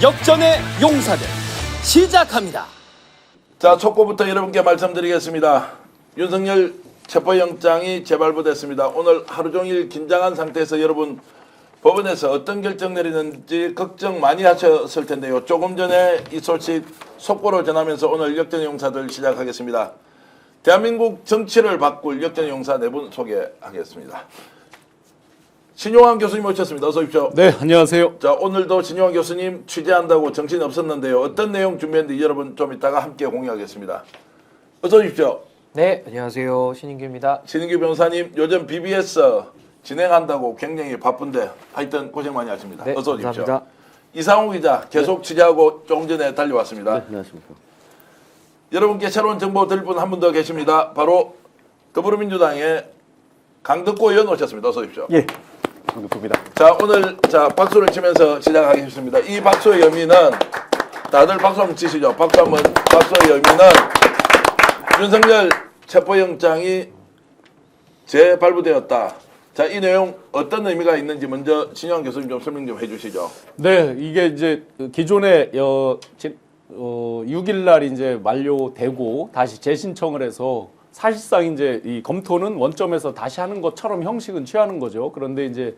역전의 용사들 시작합니다. 자, 촉구부터 여러분께 말씀드리겠습니다. 윤석열 체포영장이 재발부됐습니다. 오늘 하루 종일 긴장한 상태에서 여러분 법원에서 어떤 결정 내리는지 걱정 많이 하셨을 텐데요. 조금 전에 이 소식 속보로 전하면서 오늘 역전의 용사들 시작하겠습니다. 대한민국 정치를 바꿀 역전의 용사 네 분 소개하겠습니다. 신용환 교수님 모셨습니다. 어서 오십시오. 네, 안녕하세요. 자, 오늘도 신용환 교수님 취재한다고 정신 없었는데요. 어떤 내용 준비했는지 여러분 좀 이따가 함께 공유하겠습니다. 어서 오십시오. 네, 안녕하세요. 신인규입니다. 신인규 변호사님, 요즘 BBS 진행한다고 굉장히 바쁜데 하여튼 고생 많이 하십니다. 네, 어서 오십시오. 감사합니다. 이상우 기자 계속 취재하고 조금 전에 달려왔습니다. 네, 안녕하십니까. 여러분께 새로운 정보 드릴 분 한 분 더 계십니다. 바로 더불어민주당의 강덕구 의원 오셨습니다. 어서 오십시오. 예, 반갑습니다. 자, 오늘 박수를 치면서 시작하겠습니다. 이 박수의 의미는 다들 박수 한번 치시죠. 박수의 의미는 윤석열 체포영장이 재발부되었다. 자, 이 내용 어떤 의미가 있는지 먼저 신용환 교수님 좀 설명 좀 해주시죠. 네, 이게 이제 기존에 6일 날 이제 만료되고 다시 재신청을 해서 사실상 이제 이 검토는 원점에서 다시 하는 것처럼 형식은 취하는 거죠. 그런데 이제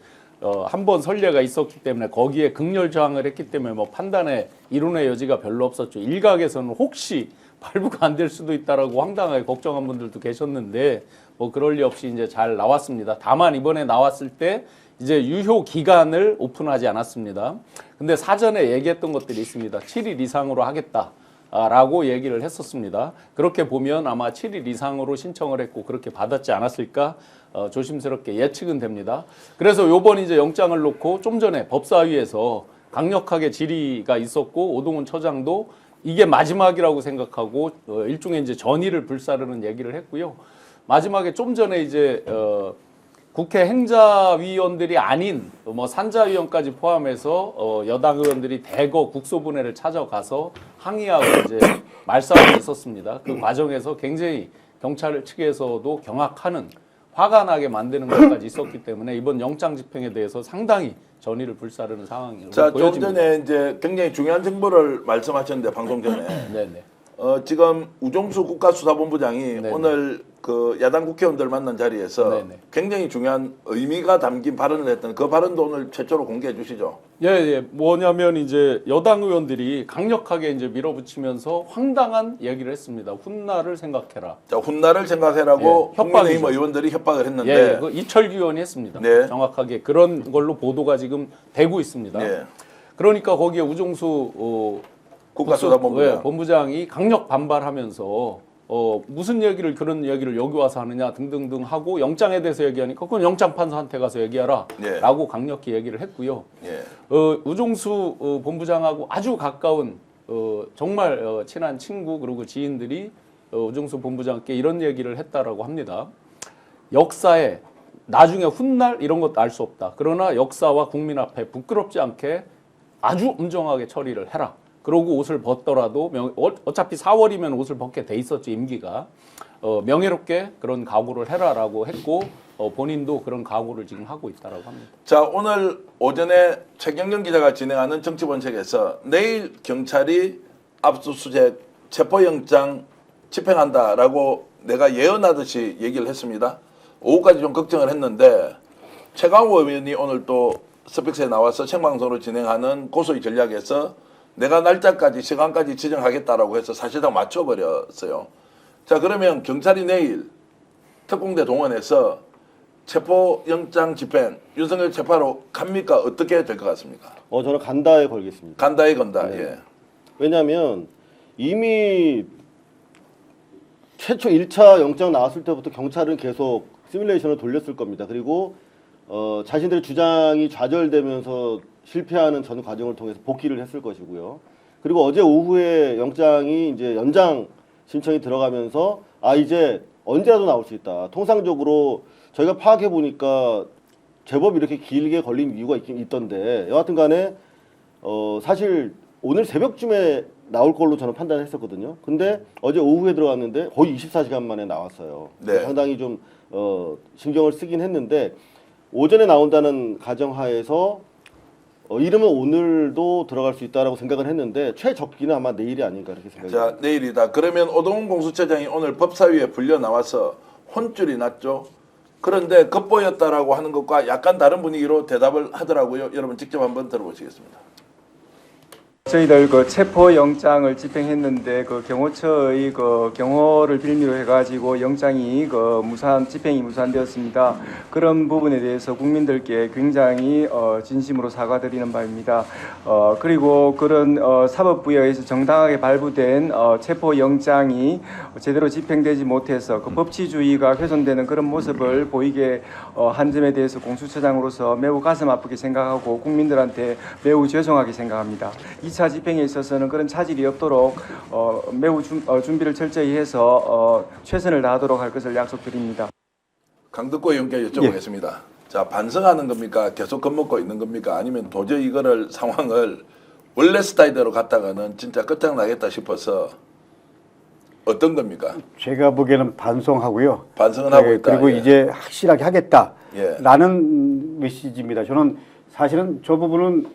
한 번 선례가 있었기 때문에 거기에 극렬 저항을 했기 때문에 뭐 판단에 이론의 여지가 별로 없었죠. 일각에서는 혹시 발부가 안 될 수도 있다라고 황당하게 걱정한 분들도 계셨는데 뭐 그럴 리 없이 이제 잘 나왔습니다. 다만 이번에 나왔을 때 이제 유효 기간을 오픈하지 않았습니다. 근데 사전에 얘기했던 것들이 있습니다. 7일 이상으로 하겠다라고 얘기를 했었습니다. 그렇게 보면 아마 7일 이상으로 신청을 했고 그렇게 받았지 않았을까 조심스럽게 예측은 됩니다. 그래서 요번 이제 영장을 놓고 좀 전에 법사위에서 강력하게 질의가 있었고 오동훈 처장도 이게 마지막이라고 생각하고 일종의 이제 전의를 불사르는 얘기를 했고요. 마지막에 좀 전에 이제 국회 행자위원들이 아닌 뭐 산자위원까지 포함해서 여당 의원들이 대거 국소분해를 찾아가서 항의하고 이제 말싸움이 있었습니다. 그 과정에서 굉장히 경찰 측에서도 경악하는 화가 나게 만드는 것까지 있었기 때문에 이번 영장 집행에 대해서 상당히 전의를 불사르는 상황이라고 자, 좀 보여집니다. 전에 이제 굉장히 중요한 정보를 말씀하셨는데 방송 전에 네네. 지금 우종수 국가수사본부장이 네네. 오늘 그 야당 국회의원들 만난 자리에서 네네. 굉장히 중요한 의미가 담긴 발언을 했던 그 발언도 오늘 최초로 공개해 주시죠. 예. 뭐냐면 이제 여당 의원들이 강력하게 이제 밀어붙이면서 황당한 얘기를 했습니다. 훗날을 생각해라. 자, 훗날을 생각해라고 예, 국민의힘 협박이죠. 의원들이 협박을 했는데 그 이철규 의원이 했습니다. 네. 정확하게 그런 걸로 보도가 지금 되고 있습니다. 네. 그러니까 거기에 우종수 국가수사본부장 본부장이 강력 반발하면서 무슨 얘기를 그런 얘기를 여기 와서 하느냐 등등등 하고 영장에 대해서 얘기하니까 그건 영장 판사한테 가서 얘기하라 네. 라고 강력히 얘기를 했고요. 예. 우종수 본부장하고 아주 가까운 정말 친한 친구 그리고 지인들이 우종수 본부장께 이런 얘기를 했다라고 합니다. 역사에 나중에 훗날 이런 것도 알 수 없다. 그러나 역사와 국민 앞에 부끄럽지 않게 아주 엄정하게 처리를 해라. 그러고 옷을 벗더라도 어차피 4월이면 옷을 벗게 돼 있었죠, 임기가. 명예롭게 그런 각오를 해라라고 했고 본인도 그런 각오를 지금 하고 있다라고 합니다. 자, 오늘 오전에 최경영 기자가 진행하는 정치본색에서 내일 경찰이 압수수색 체포영장 집행한다라고 내가 예언하듯이 얘기를 했습니다. 오후까지 좀 걱정을 했는데 최강호 의원이 오늘 또 스픽스에 나와서 생방송으로 진행하는 고소의 전략에서 내가 날짜까지 시간까지 지정하겠다라고 해서 사실상 맞춰버렸어요. 자, 그러면 경찰이 내일 특공대 동원해서 체포영장 집행 윤석열 체포하러 갑니까? 어떻게 될 것 같습니까? 저는 간다에 걸겠습니다. 간다에 건다. 네. 예. 왜냐하면 이미 최초 1차 영장 나왔을 때부터 경찰은 계속 시뮬레이션을 돌렸을 겁니다. 그리고 자신들의 주장이 좌절되면서 실패하는 전 과정을 통해서 복귀를 했을 것이고요. 그리고 어제 오후에 영장이 이제 연장 신청이 들어가면서 이제 언제라도 나올 수 있다. 통상적으로 저희가 파악해 보니까 제법 이렇게 길게 걸린 이유가 있긴 있던데 여하튼 간에 사실 오늘 새벽쯤에 나올 걸로 저는 판단을 했었거든요. 근데 어제 오후에 들어갔는데 거의 24시간 만에 나왔어요. 네. 상당히 좀 신경을 쓰긴 했는데 오전에 나온다는 가정하에서 이러면 오늘도 들어갈 수 있다라고 생각을 했는데 최적기는 아마 내일이 아닌가 이렇게 생각합니다. 자, 내일이다. 그러면 오동훈 공수처장이 오늘 법사위에 불려 나와서 혼쭐이 났죠. 그런데 겉보였다라고 하는 것과 약간 다른 분위기로 대답을 하더라고요. 여러분 직접 한번 들어보시겠습니다. 저희들 그 체포 영장을 집행했는데 그 경호처의 그 경호를 빌미로 해가지고 영장이 그 집행이 무산되었습니다. 그런 부분에 대해서 국민들께 굉장히 진심으로 사과드리는 바입니다. 그리고 그런 사법부에서 정당하게 발부된 체포 영장이 제대로 집행되지 못해서 그 법치주의가 훼손되는 그런 모습을 보이게 한 점에 대해서 공수처장으로서 매우 가슴 아프게 생각하고 국민들한테 매우 죄송하게 생각합니다. 2차 집행에 있어서는 그런 차질이 없도록 매우 준비를 철저히 해서 최선을 다하도록 할 것을 약속드립니다. 강덕구 의원께 여쭤보겠습니다. 자, 반성하는 겁니까? 계속 겁먹고 있는 겁니까? 아니면 도저히 이거를 상황을 원래 스타일대로 갔다가는 진짜 끝장나겠다 싶어서 어떤 겁니까? 제가 보기에는 반성하고요. 반성은 하고 있다. 그리고 예. 이제 확실하게 하겠다라는 예. 메시지입니다. 저는 사실은 저 부분은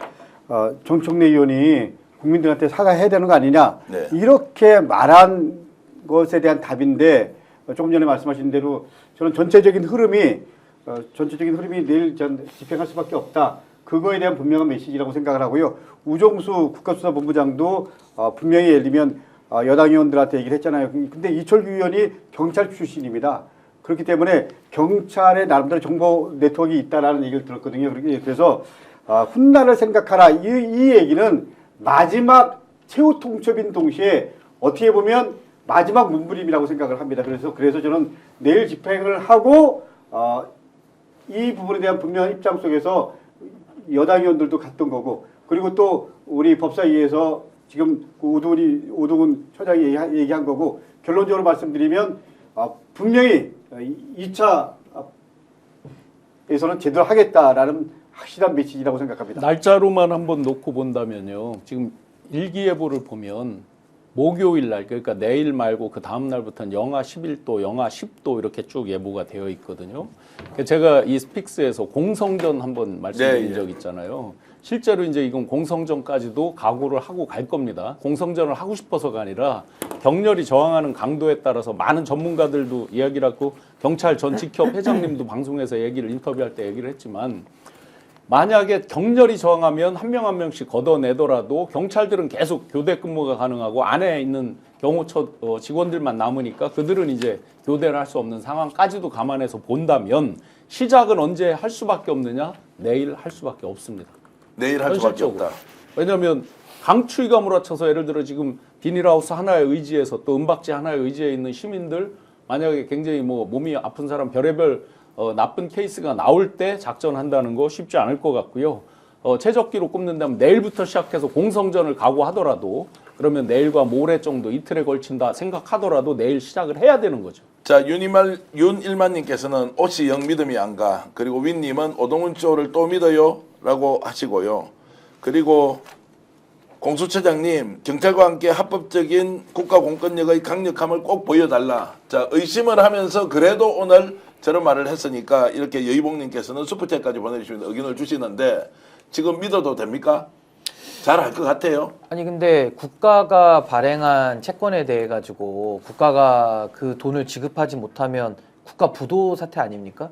정청래 의원이 국민들한테 사과해야 되는 거 아니냐 네. 이렇게 말한 것에 대한 답인데 조금 전에 말씀하신 대로 저는 전체적인 흐름이 내일 집행할 수밖에 없다. 그거에 대한 분명한 메시지라고 생각을 하고요. 우종수 국가수사본부장도 분명히 예를 들면 여당 의원들한테 얘기를 했잖아요. 근데 이철규 의원이 경찰 출신입니다. 그렇기 때문에 경찰의 나름대로 정보 네트워크가 있다라는 얘기를 들었거든요. 그래서 훗날을 생각하라. 이 얘기는 마지막 최후 통첩인 동시에 어떻게 보면 마지막 문부림이라고 생각을 합니다. 그래서 저는 내일 집행을 하고 이 부분에 대한 분명한 입장 속에서 여당 의원들도 갔던 거고 그리고 또 우리 법사위에서 지금 오동훈 처장이 얘기한 거고 결론적으로 말씀드리면 분명히 2차에서는 제대로 하겠다라는 확실한 메시지라고 생각합니다. 날짜로만 한번 놓고 본다면요. 지금 일기예보를 보면 목요일 날 그러니까 내일 말고 그 다음 날부터는 영하 11도, 영하 10도 이렇게 쭉 예보가 되어 있거든요. 제가 이 스픽스에서 공성전 한번 말씀드린 적 있잖아요. 실제로 이제 이건 공성전까지도 각오를 하고 갈 겁니다. 공성전을 하고 싶어서가 아니라 격렬히 저항하는 강도에 따라서 많은 전문가들도 이야기를 하고 경찰 전 직협 회장님도 방송에서 인터뷰할 때 얘기를 했지만 만약에 격렬히 저항하면 한 명 한 명씩 걷어내더라도 경찰들은 계속 교대 근무가 가능하고 안에 있는 경호처 직원들만 남으니까 그들은 이제 교대를 할 수 없는 상황까지도 감안해서 본다면 시작은 언제 할 수밖에 없느냐? 내일 할 수밖에 없습니다. 내일 할 수밖에 없다. 왜냐하면 강추위가 몰아쳐서 예를 들어 지금 비닐하우스 하나에 의지해서 또 은박지 하나에 의지해 있는 시민들 만약에 굉장히 몸이 아픈 사람 별의별 나쁜 케이스가 나올 때 작전한다는 거 쉽지 않을 것 같고요. 최적기로 꼽는다면 내일부터 시작해서 공성전을 각오하더라도 그러면 내일과 모레 정도 이틀에 걸친다 생각하더라도 내일 시작을 해야 되는 거죠. 자, 윤일만님께서는 옷이 영 믿음이 안 가. 그리고 윈님은 오동훈 쪽을 또 믿어요? 라고 하시고요. 그리고 공수처장님, 경찰과 함께 합법적인 국가공권력의 강력함을 꼭 보여달라. 자, 의심을 하면서 그래도 오늘 저런 말을 했으니까 이렇게 여의봉님께서는 슈퍼챗까지 보내주시면 의견을 주시는데 지금 믿어도 됩니까? 잘 할 것 같아요. 아니 근데 국가가 발행한 채권에 대해 가지고 국가가 그 돈을 지급하지 못하면 국가 부도 사태 아닙니까?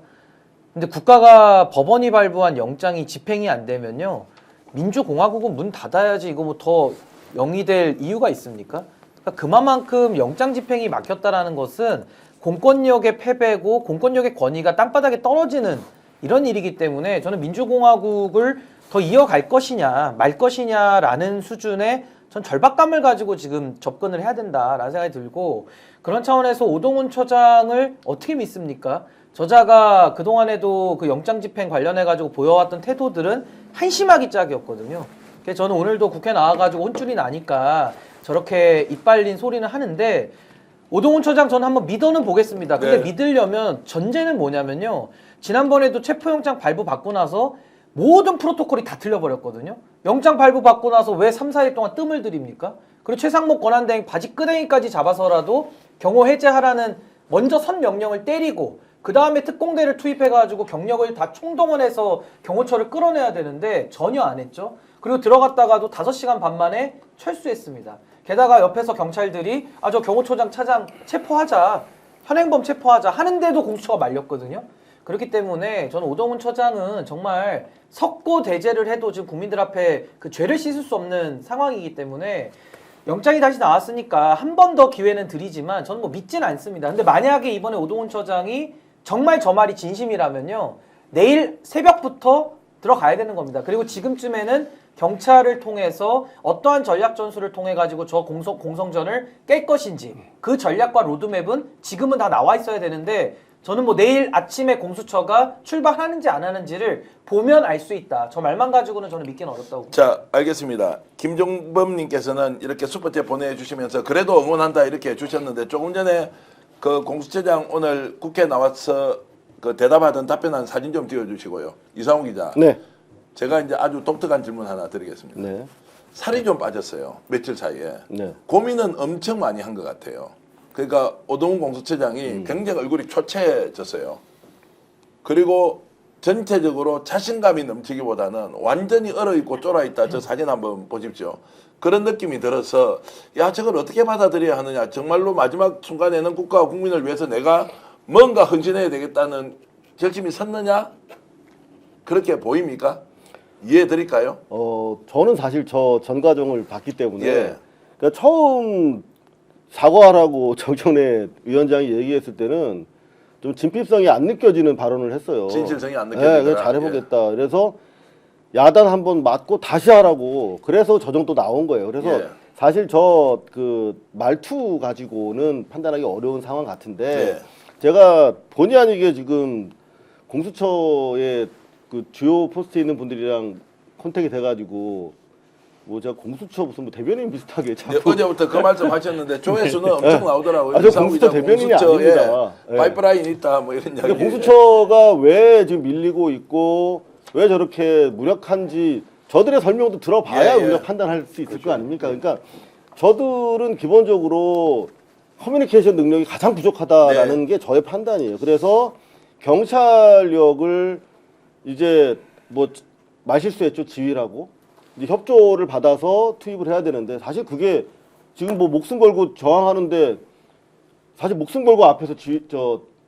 근데 국가가 법원이 발부한 영장이 집행이 안 되면요 민주공화국은 문 닫아야지 이거 뭐 더 영이 될 이유가 있습니까? 그러니까 그만큼 영장 집행이 막혔다라는 것은 공권력의 패배고 공권력의 권위가 땅바닥에 떨어지는 이런 일이기 때문에 저는 민주공화국을 더 이어갈 것이냐 말 것이냐라는 수준의 전 절박감을 가지고 지금 접근을 해야 된다라는 생각이 들고 그런 차원에서 오동훈 처장을 어떻게 믿습니까? 저자가 그동안에도 그 영장 집행 관련해 가지고 보여왔던 태도들은 한심하기 짝이었거든요. 그래서 저는 오늘도 국회 나와가지고 혼쭐이 나니까 저렇게 이빨린 소리는 하는데 오동훈 처장 저는 한번 믿어는 보겠습니다. 근데 네. 믿으려면 전제는 뭐냐면요. 지난번에도 체포영장 발부받고 나서 모든 프로토콜이 다 틀려버렸거든요. 영장 발부받고 나서 왜 3, 4일 동안 뜸을 들입니까? 그리고 최상목 권한대행 바지 끄댕이까지 잡아서라도 경호 해제하라는 먼저 선 명령을 때리고 그 다음에 특공대를 투입해가지고 경력을 다 총동원해서 경호처를 끌어내야 되는데 전혀 안 했죠. 그리고 들어갔다가도 5시간 반 만에 철수했습니다. 게다가 옆에서 경찰들이 저 경호처장 차장 체포하자, 현행범 체포하자 하는데도 공수처가 말렸거든요. 그렇기 때문에 저는 오동훈 처장은 정말 석고대죄를 해도 지금 국민들 앞에 그 죄를 씻을 수 없는 상황이기 때문에 영장이 다시 나왔으니까 한 번 더 기회는 드리지만 저는 뭐 믿지는 않습니다. 근데 만약에 이번에 오동훈 처장이 정말 저 말이 진심이라면요, 내일 새벽부터 들어가야 되는 겁니다. 그리고 지금쯤에는 경찰을 통해서 어떠한 전략 전술을 통해 가지고 저 공성전을 깰 것인지 그 전략과 로드맵은 지금은 다 나와 있어야 되는데 저는 뭐 내일 아침에 공수처가 출발하는지 안 하는지를 보면 알 수 있다. 저 말만 가지고는 저는 믿기는 어렵다고 봅니다. 자, 알겠습니다. 김종범님께서는 이렇게 슈퍼챗 보내주시면서 그래도 응원한다 이렇게 해주셨는데 조금 전에 그 공수처장 오늘 국회에 나와서 그 대답하던 답변한 사진 좀 띄워주시고요. 이상우 기자. 네. 제가 이제 아주 독특한 질문 하나 드리겠습니다. 네. 살이 좀 빠졌어요. 며칠 사이에. 네. 고민은 엄청 많이 한 것 같아요. 그러니까 오동훈 공수처장이 굉장히 얼굴이 초췌해졌어요. 그리고 전체적으로 자신감이 넘치기보다는 완전히 얼어있고 쫄아있다. 저 사진 한번 보십시오. 그런 느낌이 들어서 야, 저걸 어떻게 받아들여야 하느냐. 정말로 마지막 순간에는 국가와 국민을 위해서 내가 뭔가 헌신해야 되겠다는 결심이 섰느냐? 그렇게 보입니까? 이해해 드릴까요? 저는 사실 저 전 과정을 봤기 때문에 예. 그러니까 처음 사과하라고 정청래 위원장이 얘기했을 때는 좀 진필성이 안 느껴지는 발언을 했어요. 진실성이 안 네, 느껴지더라. 그래서 잘해보겠다. 그래서 야단 한번 맞고 다시 하라고. 그래서 저 정도 나온 거예요. 그래서 예. 사실 저 그 말투 가지고는 판단하기 어려운 상황 같은데 예. 제가 본의 아니게 지금 공수처의 그 주요 포스트에 있는 분들이랑 컨택이 돼가지고 뭐 제가 공수처 무슨 뭐 대변인 비슷하게 네, 자꾸 어제부터 그 말씀 하셨는데 조회수는 엄청 나오더라고요. 저 이상우 공수처 기자 대변인이 공수처에 아닙니다. 예. 파이프라인 있다 뭐 이런 이야기. 그러니까 공수처가 왜 지금 밀리고 있고 왜 저렇게 무력한지 저들의 설명도 들어봐야 예, 예. 우리가 판단할 수 있을 거 아닙니까? 그러니까 저들은 기본적으로 커뮤니케이션 능력이 가장 부족하다라는 게 저의 판단이에요. 그래서 경찰력을 이제 뭐 말실수했죠, 지휘라고. 이제 협조를 받아서 투입을 해야 되는데 사실 그게 지금 뭐 목숨 걸고 저항하는데 사실 목숨 걸고 앞에서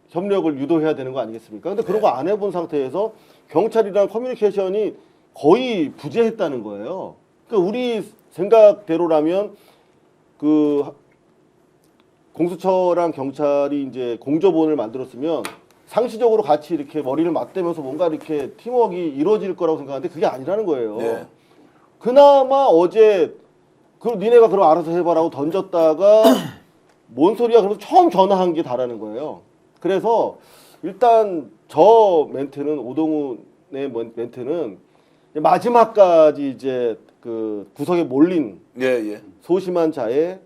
협력을 유도해야 되는 거 아니겠습니까? 근데 그런 거 안 해본 상태에서 경찰이랑 커뮤니케이션이 거의 부재했다는 거예요. 그러니까 우리 생각대로라면 그 공수처랑 경찰이 이제 공조본을 만들었으면 상시적으로 같이 이렇게 머리를 맞대면서 뭔가 이렇게 팀워크가 이루어질 거라고 생각하는데 그게 아니라는 거예요. 네. 그나마 어제 그럼 니네가 그럼 알아서 해봐라고 던졌다가 뭔 소리야 그러면서 처음 전화한 게 다라는 거예요. 그래서 일단 저 멘트는 오동훈의 멘트는 마지막까지 이제 그 구석에 몰린 예. 소심한 자의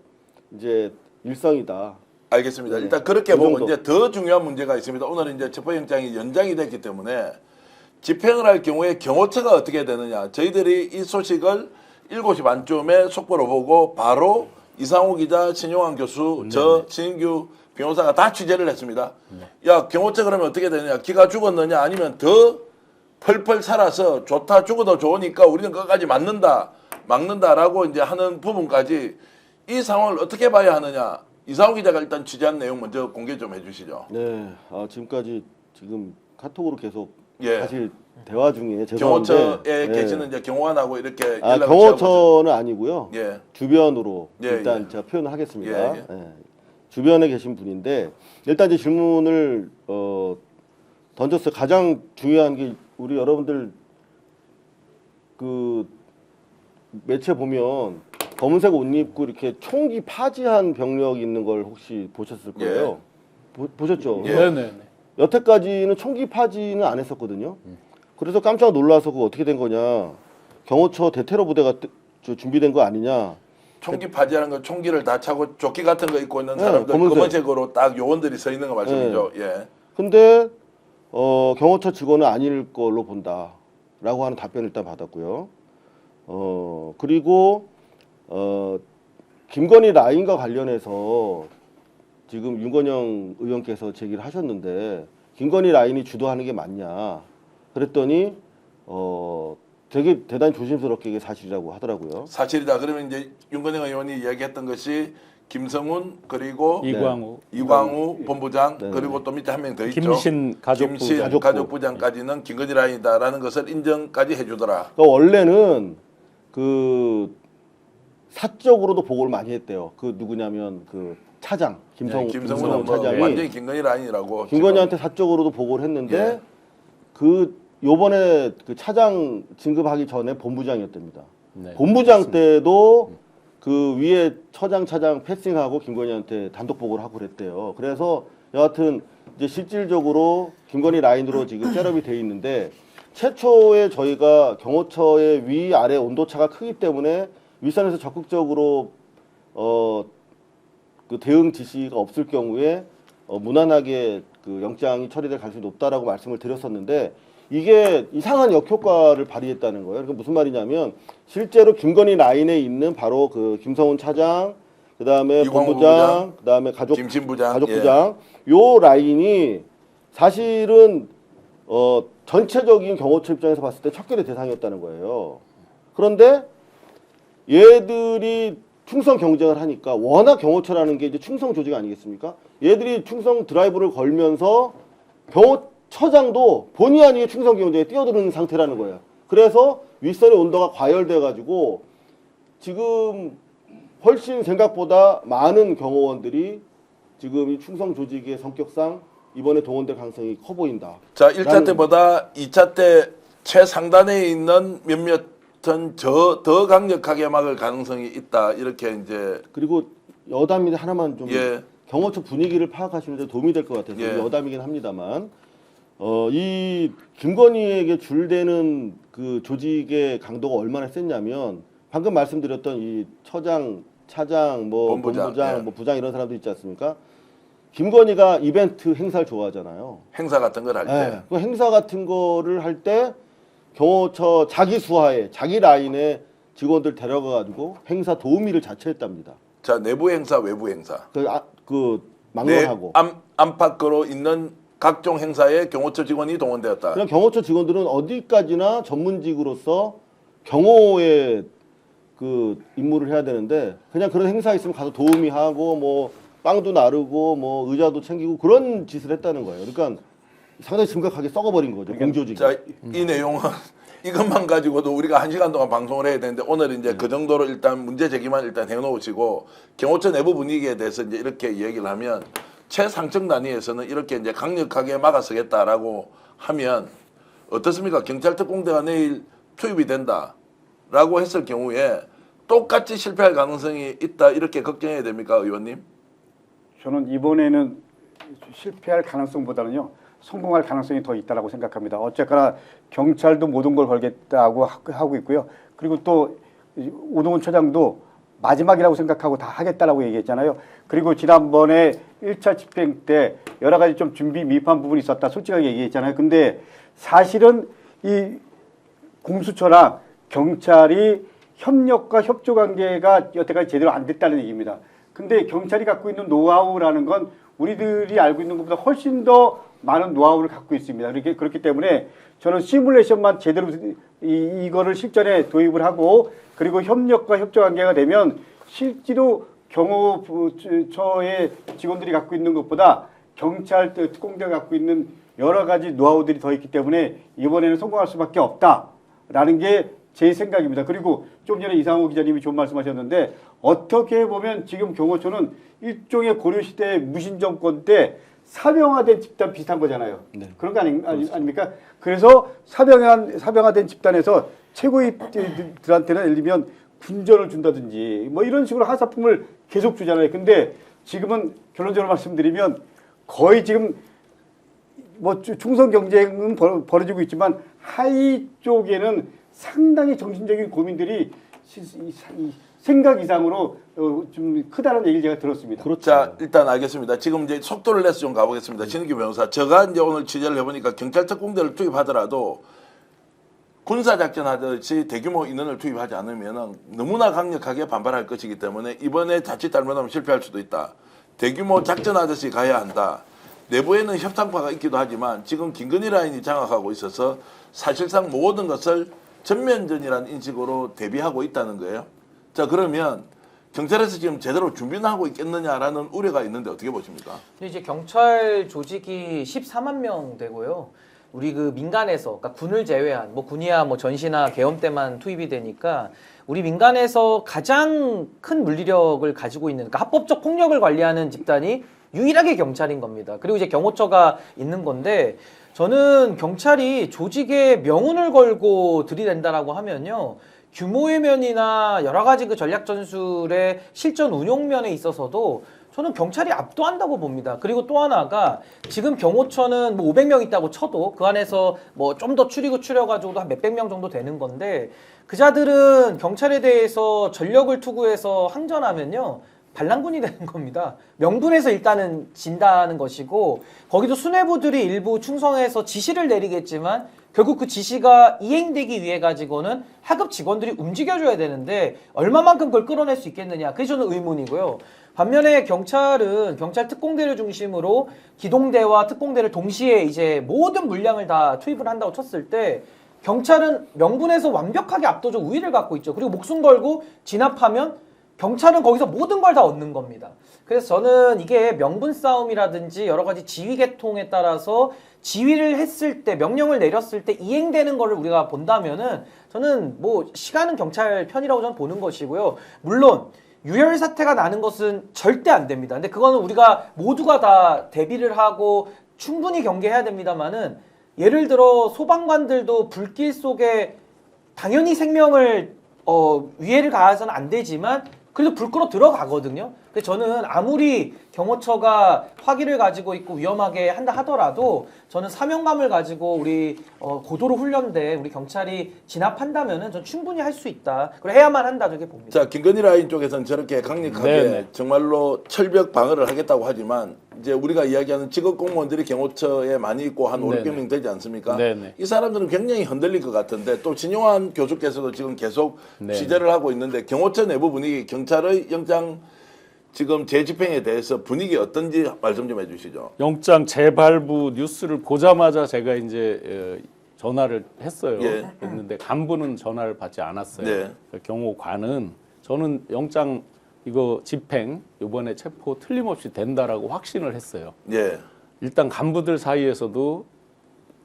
이제 일성이다. 알겠습니다. 네. 일단 그렇게 그 보고 정도. 이제 더 중요한 문제가 있습니다. 오늘은 이제 체포영장이 연장이 됐기 때문에 집행을 할 경우에 경호처가 어떻게 되느냐. 저희들이 이 소식을 7시 반쯤에 속보로 보고 바로 이상우 기자, 신용환 교수, 저 신인규 변호사가 다 취재를 했습니다. 야, 경호처 그러면 어떻게 되느냐. 기가 죽었느냐 아니면 더 펄펄 살아서 좋다 죽어도 좋으니까 우리는 끝까지 막는다라고 이제 하는 부분까지 이 상황을 어떻게 봐야 하느냐. 이상우 기자가 일단 취재한 내용 먼저 공개 좀 해주시죠. 네, 지금까지 지금 카톡으로 계속 예. 사실 대화 중에 죄송한데 경호처에 계시는 이제 경호관하고 이렇게 연락을 경호처는 아니고요. 예. 주변으로 예, 일단 예. 제가 표현을 하겠습니다. 예, 예. 주변에 계신 분인데 일단 이제 질문을 던졌어요. 가장 중요한 게 우리 여러분들 그 매체 보면 검은색 옷 입고 이렇게 총기 파지한 병력이 있는 걸 혹시 보셨을 거예요. 보셨죠? 예. 네네. 여태까지는 총기 파지는 안 했었거든요. 그래서 깜짝 놀라서 그거 어떻게 된 거냐. 경호처 대테러 부대가 준비된 거 아니냐. 총기 파지하는 건 총기를 다 차고 조끼 같은 거 입고 있는 네, 사람들 검은색. 검은색으로 딱 요원들이 서 있는 거 말씀이죠. 예. 근데 경호처 직원은 아닐 걸로 본다라고 하는 답변을 일단 받았고요. 그리고 김건희 라인과 관련해서 지금 윤건영 의원께서 제기를 하셨는데 김건희 라인이 주도하는 게 맞냐 그랬더니 되게 대단히 조심스럽게 이게 사실이라고 하더라고요. 사실이다. 그러면 이제 윤건영 의원이 이야기했던 것이 김성훈 그리고 이광우 본부장 네. 그리고 또 밑에 한 명 더 있죠. 김신 가족부장. 가족부장까지는 김건희 라인이다라는 것을 인정까지 해주더라. 그러니까 원래는 그 사적으로도 보고를 많이 했대요. 그 누구냐면 그 차장 김성훈은 뭐 차장이 완전히 김건희 라인이라고. 김건희한테 사적으로도 보고를 했는데 예. 그 요번에 그 차장 진급하기 전에 본부장이었답니다. 네, 본부장 때도 그 위에 처장 차장 패싱하고 김건희한테 단독 보고를 하고 그랬대요. 그래서 여하튼 이제 실질적으로 김건희 라인으로 지금 셋업이 돼 있는데 최초에 저희가 경호처의 위 아래 온도차가 크기 때문에 윗선에서 적극적으로 그 대응 지시가 없을 경우에 무난하게 그 영장이 처리될 가능성이 높다라고 말씀을 드렸었는데 이게 이상한 역효과를 발휘했다는 거예요. 그러니까 무슨 말이냐면 실제로 김건희 라인에 있는 바로 그 김성훈 차장, 그다음에 본부장, 그다음에 김신부장, 요 라인이 사실은 전체적인 경호처 입장에서 봤을 때 척결의 대상이었다는 거예요. 그런데 얘들이 충성 경쟁을 하니까 워낙 경호처라는 게 이제 충성 조직 아니겠습니까? 얘들이 충성 드라이브를 걸면서 경호처장도 본의 아니게 충성 경쟁에 뛰어드는 상태라는 거예요. 그래서 윗선의 온도가 과열돼 가지고 지금 훨씬 생각보다 많은 경호원들이 지금 이 충성 조직의 성격상 이번에 동원될 가능성이 커 보인다. 자, 1차 때보다 2차 때 최상단에 있는 몇몇은 더 강력하게 막을 가능성이 있다. 이렇게 이제 그리고 여담인데 하나만 좀 예. 경호처 분위기를 파악하시는 데 도움이 될 것 같아서 예. 여담이긴 합니다만 이 김건희에게 줄대는 그 조직의 강도가 얼마나 셌냐면 방금 말씀드렸던 이 처장, 차장, 뭐 본부장, 예. 뭐 부장 이런 사람들 있지 않습니까? 김건희가 이벤트 행사를 좋아하잖아요. 행사 같은 걸 할 때. 네. 그 행사 같은 거를 할 때 경호처 자기 수하에 자기 라인에 직원들 데려가 가지고 행사 도우미를 자처했답니다. 자, 내부 행사, 외부 행사. 그 막론하고 안팎으로 있는 각종 행사에 경호처 직원이 동원되었다. 그냥 경호처 직원들은 어디까지나 전문직으로서 경호에 그 임무를 해야 되는데 그냥 그런 행사 있으면 가서 도우미 하고 뭐 빵도 나르고 뭐 의자도 챙기고 그런 짓을 했다는 거예요. 그러니까 상당히 심각하게 썩어버린 거죠. 공조직이. 자, 이 내용은 이것만 가지고도 우리가 1시간 동안 방송을 해야 되는데 오늘 이제 그 정도로 일단 문제 제기만 일단 해놓으시고 경호처 내부 분위기에 대해서 이제 이렇게 얘기를 하면 최상층 단위에서는 이렇게 이제 강력하게 막아서겠다라고 하면 어떻습니까? 경찰 특공대가 내일 투입이 된다라고 했을 경우에 똑같이 실패할 가능성이 있다 이렇게 걱정해야 됩니까, 의원님? 저는 이번에는 실패할 가능성보다는요 성공할 가능성이 더 있다라고 생각합니다. 어쨌거나 경찰도 모든 걸 걸겠다고 하고 있고요. 그리고 또 오동훈 처장도 마지막이라고 생각하고 다 하겠다라고 얘기했잖아요. 그리고 지난번에 1차 집행 때 여러 가지 좀 준비 미흡한 부분이 있었다 솔직하게 얘기했잖아요. 근데 사실은 이 공수처랑 경찰이 협력과 협조 관계가 여태까지 제대로 안 됐다는 얘기입니다. 근데 경찰이 갖고 있는 노하우라는 건 우리들이 알고 있는 것보다 훨씬 더 많은 노하우를 갖고 있습니다. 그렇기 때문에 저는 시뮬레이션만 제대로 이거를 실전에 도입을 하고 그리고 협력과 협조 관계가 되면 실제로 경호처의 직원들이 갖고 있는 것보다 경찰 특공대가 갖고 있는 여러 가지 노하우들이 더 있기 때문에 이번에는 성공할 수밖에 없다라는 게 제 생각입니다. 그리고 좀 전에 이상호 기자님이 좋은 말씀하셨는데 어떻게 보면 지금 경호처는 일종의 고려시대 무신정권 때 사병화된 집단 비슷한 거잖아요. 네. 그런 거 아닙니까? 그래서 사병화된 집단에서 최고위들한테는 예를 들면 군전을 준다든지 뭐 이런 식으로 하사품을 계속 주잖아요. 근데 지금은 결론적으로 말씀드리면 거의 지금 뭐 충성 경쟁은 벌어지고 있지만 하위 쪽에는 상당히 정신적인 고민들이 생각 이상으로 좀 크다는 얘기를 제가 들었습니다. 그렇죠. 자, 일단 알겠습니다. 지금 이제 속도를 내서 좀 가보겠습니다. 신은규 변호사. 제가 이제 오늘 취재를 해보니까 경찰 특공대를 투입하더라도 군사작전 하듯이 대규모 인원을 투입하지 않으면 너무나 강력하게 반발할 것이기 때문에 이번에 자칫 잘못하면 실패할 수도 있다. 대규모 작전 하듯이 가야 한다. 내부에는 협상파가 있기도 하지만 지금 김건희 라인이 장악하고 있어서 사실상 모든 것을 전면전이라는 인식으로 대비하고 있다는 거예요. 자, 그러면 경찰에서 지금 제대로 준비는 하고 있겠느냐라는 우려가 있는데 어떻게 보십니까? 근데 이제 경찰 조직이 14만 명 되고요. 우리 그 민간에서, 그러니까 군을 제외한, 뭐 군이야 뭐 전시나 계엄 때만 투입이 되니까 우리 민간에서 가장 큰 물리력을 가지고 있는, 그러니까 합법적 폭력을 관리하는 집단이 유일하게 경찰인 겁니다. 그리고 이제 경호처가 있는 건데, 저는 경찰이 조직에 명운을 걸고 들이댄다라고 하면요, 규모의 면이나 여러 가지 그 전략 전술의 실전 운용 면에 있어서도 저는 경찰이 압도한다고 봅니다. 그리고 또 하나가 지금 경호처는 뭐 500명 있다고 쳐도 그 안에서 뭐 좀 더 추려가지고도 한 몇백 명 정도 되는 건데, 그자들은 경찰에 대해서 전력을 투구해서 항전하면요, 반란군이 되는 겁니다. 명분에서 일단은 진다는 것이고, 거기도 수뇌부들이 일부 충성해서 지시를 내리겠지만 결국 그 지시가 이행되기 위해 가지고는 하급 직원들이 움직여줘야 되는데 얼마만큼 그걸 끌어낼 수 있겠느냐, 그게 저는 의문이고요. 반면에 경찰은 경찰 특공대를 중심으로 기동대와 특공대를 동시에 이제 모든 물량을 다 투입을 한다고 쳤을 때 경찰은 명분에서 완벽하게 압도적 우위를 갖고 있죠. 그리고 목숨 걸고 진압하면 경찰은 거기서 모든 걸 다 얻는 겁니다. 그래서 저는 이게 명분 싸움이라든지 여러 가지 지휘 계통에 따라서 지휘를 했을 때, 명령을 내렸을 때 이행되는 거를 우리가 본다면은 저는 뭐 시간은 경찰 편이라고 저는 보는 것이고요. 물론 유혈 사태가 나는 것은 절대 안 됩니다. 근데 그거는 우리가 모두가 다 대비를 하고 충분히 경계해야 됩니다만은, 예를 들어 소방관들도 불길 속에 당연히 생명을 위해를 가해서는 안 되지만 그래도 불 끄러 들어가거든요. 근데 저는 아무리 경호처가 화기를 가지고 있고 위험하게 한다 하더라도 저는 사명감을 가지고 우리 고도로 훈련된 우리 경찰이 진압한다면은 전 충분히 할 수 있다. 그리고 해야만 한다, 저게 봅니다. 자, 김건희 라인 쪽에서는 저렇게 강력하게 네네. 정말로 철벽 방어를 하겠다고 하지만 이제 우리가 이야기하는 직업 공무원들이 경호처에 많이 있고 한 5, 600명 되지 않습니까? 네네. 이 사람들은 굉장히 흔들릴 것 같은데, 또 진용환 교수께서도 지금 계속 네네. 취재를 하고 있는데 경호처 내부 분위기, 경찰의 영장 지금 재집행에 대해서 분위기 어떤지 말씀 좀 해주시죠. 영장 재발부 뉴스를 보자마자 제가 이제 전화를 했어요. 예. 했는데 간부는 전화를 받지 않았어요. 네. 경호관은 저는 영장 이거 집행 이번에 체포 틀림없이 된다라고 확신을 했어요. 예. 일단 간부들 사이에서도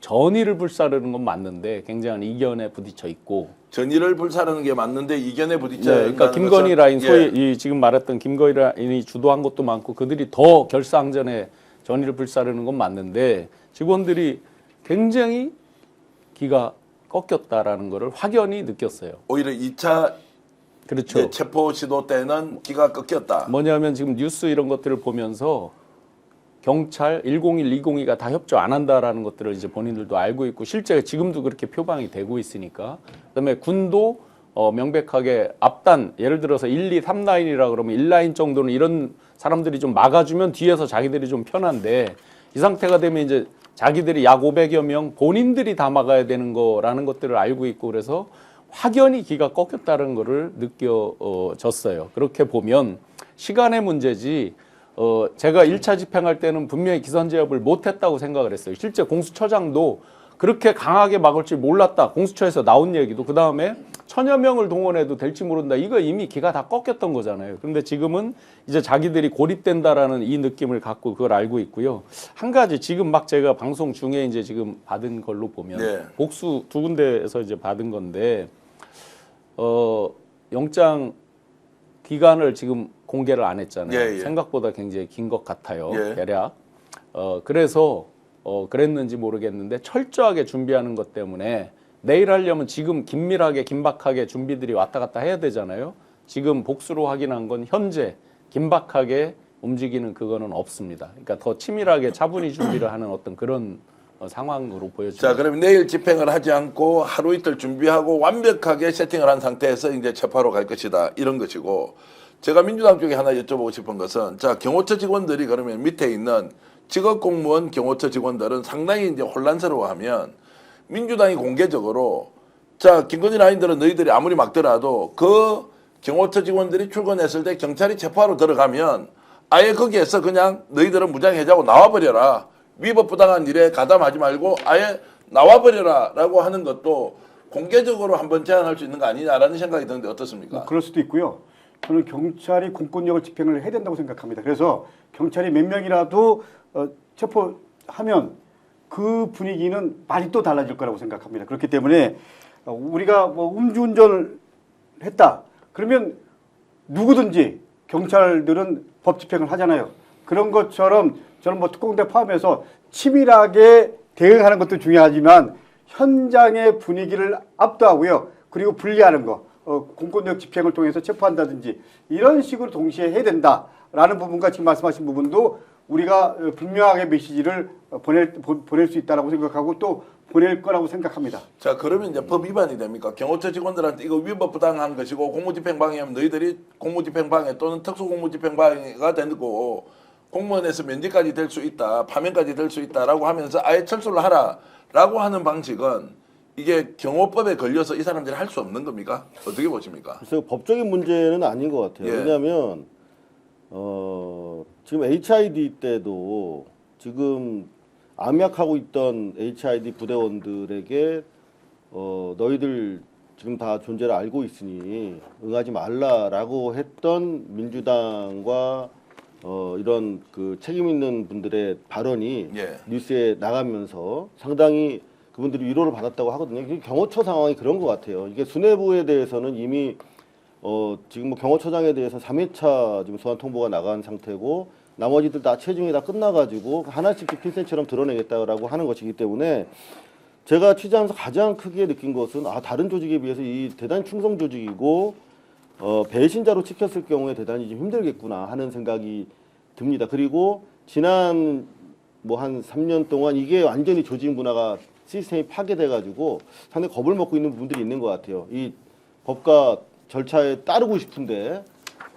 전의를 불사르는 건 맞는데 굉장한 이견에 부딪혀 있고, 전의를 불사르는 게 맞는데 이견에 부딪혀. 네, 그러니까 김건희 라인, 예. 소위 이 지금 말했던 김건희 라인이 주도한 것도 많고 그들이 더 결사항전에 전의를 불사르는 건 맞는데 직원들이 굉장히 기가 꺾였다라는 거를 확연히 느꼈어요. 오히려 2차 그렇죠. 체포 시도 때는 기가 꺾였다. 뭐냐면 지금 뉴스 이런 것들을 보면서 경찰 101, 202가 다 협조 안 한다라는 것들을 이제 본인들도 알고 있고 실제 지금도 그렇게 표방이 되고 있으니까, 그다음에 군도 명백하게 앞단, 예를 들어서 1, 2, 3라인이라 그러면 1라인 정도는 이런 사람들이 좀 막아주면 뒤에서 자기들이 좀 편한데, 이 상태가 되면 이제 자기들이 약 500여 명 본인들이 다 막아야 되는 거라는 것들을 알고 있고, 그래서 확연히 기가 꺾였다는 거를 느껴졌어요. 그렇게 보면 시간의 문제지, 제가 1차 집행할 때는 분명히 기선제압을 못했다고 생각을 했어요. 실제 공수처장도 그렇게 강하게 막을 줄 몰랐다. 공수처에서 나온 얘기도. 그 다음에 1000여 명을 동원해도 될지 모른다. 이거 이미 기가 다 꺾였던 거잖아요. 그런데 지금은 이제 자기들이 고립된다라는 이 느낌을 갖고 그걸 알고 있고요. 한 가지 지금 막 제가 방송 중에 이제 지금 받은 걸로 보면 네. 복수 2군데에서 이제 받은 건데, 영장 기간을 지금 공개를 안 했잖아요. 예, 예. 생각보다 굉장히 긴 것 같아요. 예. 대략. 그래서 그랬는지 모르겠는데 철저하게 준비하는 것 때문에 내일 하려면 지금 긴밀하게 긴박하게 준비들이 왔다 갔다 해야 되잖아요. 지금 복수로 확인한 건 현재 긴박하게 움직이는 그거는 없습니다. 그러니까 더 치밀하게 차분히 준비를 하는 어떤 그런 상황으로 보여집니다. 자, 그럼 내일 집행을 하지 않고 하루 이틀 준비하고 완벽하게 세팅을 한 상태에서 이제 체포하러 갈 것이다, 이런 것이고, 제가 민주당 쪽에 하나 여쭤보고 싶은 것은, 자, 경호처 직원들이 그러면 밑에 있는 직업공무원 경호처 직원들은 상당히 이제 혼란스러워하면 민주당이 공개적으로, 자, 김건희 라인들은 너희들이 아무리 막더라도 그 경호처 직원들이 출근했을 때 경찰이 체포하러 들어가면 아예 거기에서 그냥 너희들은 무장해제하고 나와버려라, 위법 부당한 일에 가담하지 말고 아예 나와버려라라고 하는 것도 공개적으로 한번 제안할 수 있는 거 아니냐라는 생각이 드는데 어떻습니까? 그럴 수도 있고요. 저는 경찰이 공권력을 집행을 해야 된다고 생각합니다. 그래서 경찰이 몇 명이라도 체포하면 그 분위기는 많이 또 달라질 거라고 생각합니다. 그렇기 때문에 우리가 뭐 음주운전을 했다. 그러면 누구든지 경찰들은 법 집행을 하잖아요. 그런 것처럼 저는 뭐 특공대 포함해서 치밀하게 대응하는 것도 중요하지만 현장의 분위기를 압도하고요. 그리고 분리하는 거, 공권력 집행을 통해서 체포한다든지 이런 식으로 동시에 해야 된다라는 부분과 지금 말씀하신 부분도 우리가 분명하게 메시지를 보낼 수 있다라고 생각하고 또 보낼 거라고 생각합니다. 자, 그러면 이제 법 위반이 됩니까? 경호처 직원들한테 이거 위법 부당한 것이고 공무집행방해하면 너희들이 공무집행방해 또는 특수공무집행방해가 되는 거고 공무원에서 면제까지 될 수 있다, 파면까지 될 수 있다라고 하면서 아예 철수를 하라라고 하는 방식은 이게 경호법에 걸려서 이 사람들이 할 수 없는 겁니까? 어떻게 보십니까? 그래서 법적인 문제는 아닌 것 같아요. 예. 왜냐하면 지금 HID 때도 지금 암약하고 있던 HID 부대원들에게 너희들 지금 다 존재를 알고 있으니 응하지 말라라고 했던 민주당과 이런 그 책임 있는 분들의 발언이 예. 뉴스에 나가면서 상당히 그분들이 위로를 받았다고 하거든요. 이게 경호처 상황이 그런 것 같아요. 이게 수뇌부에 대해서는 이미 지금 뭐 경호처장에 대해서 3회차 지금 소환 통보가 나간 상태고 나머지들 다 체증이 다 끝나가지고 하나씩 필센처럼 드러내겠다라고 하는 것이기 때문에 제가 취재하면서 가장 크게 느낀 것은 다른 조직에 비해서 이 대단히 충성 조직이고 배신자로 찍혔을 경우에 대단히 좀 힘들겠구나 하는 생각이 듭니다. 그리고 지난 뭐 한 3년 동안 이게 완전히 조직 문화가 시스템이 파괴돼가지고 상당히 겁을 먹고 있는 부분들이 있는 것 같아요. 이 법과 절차에 따르고 싶은데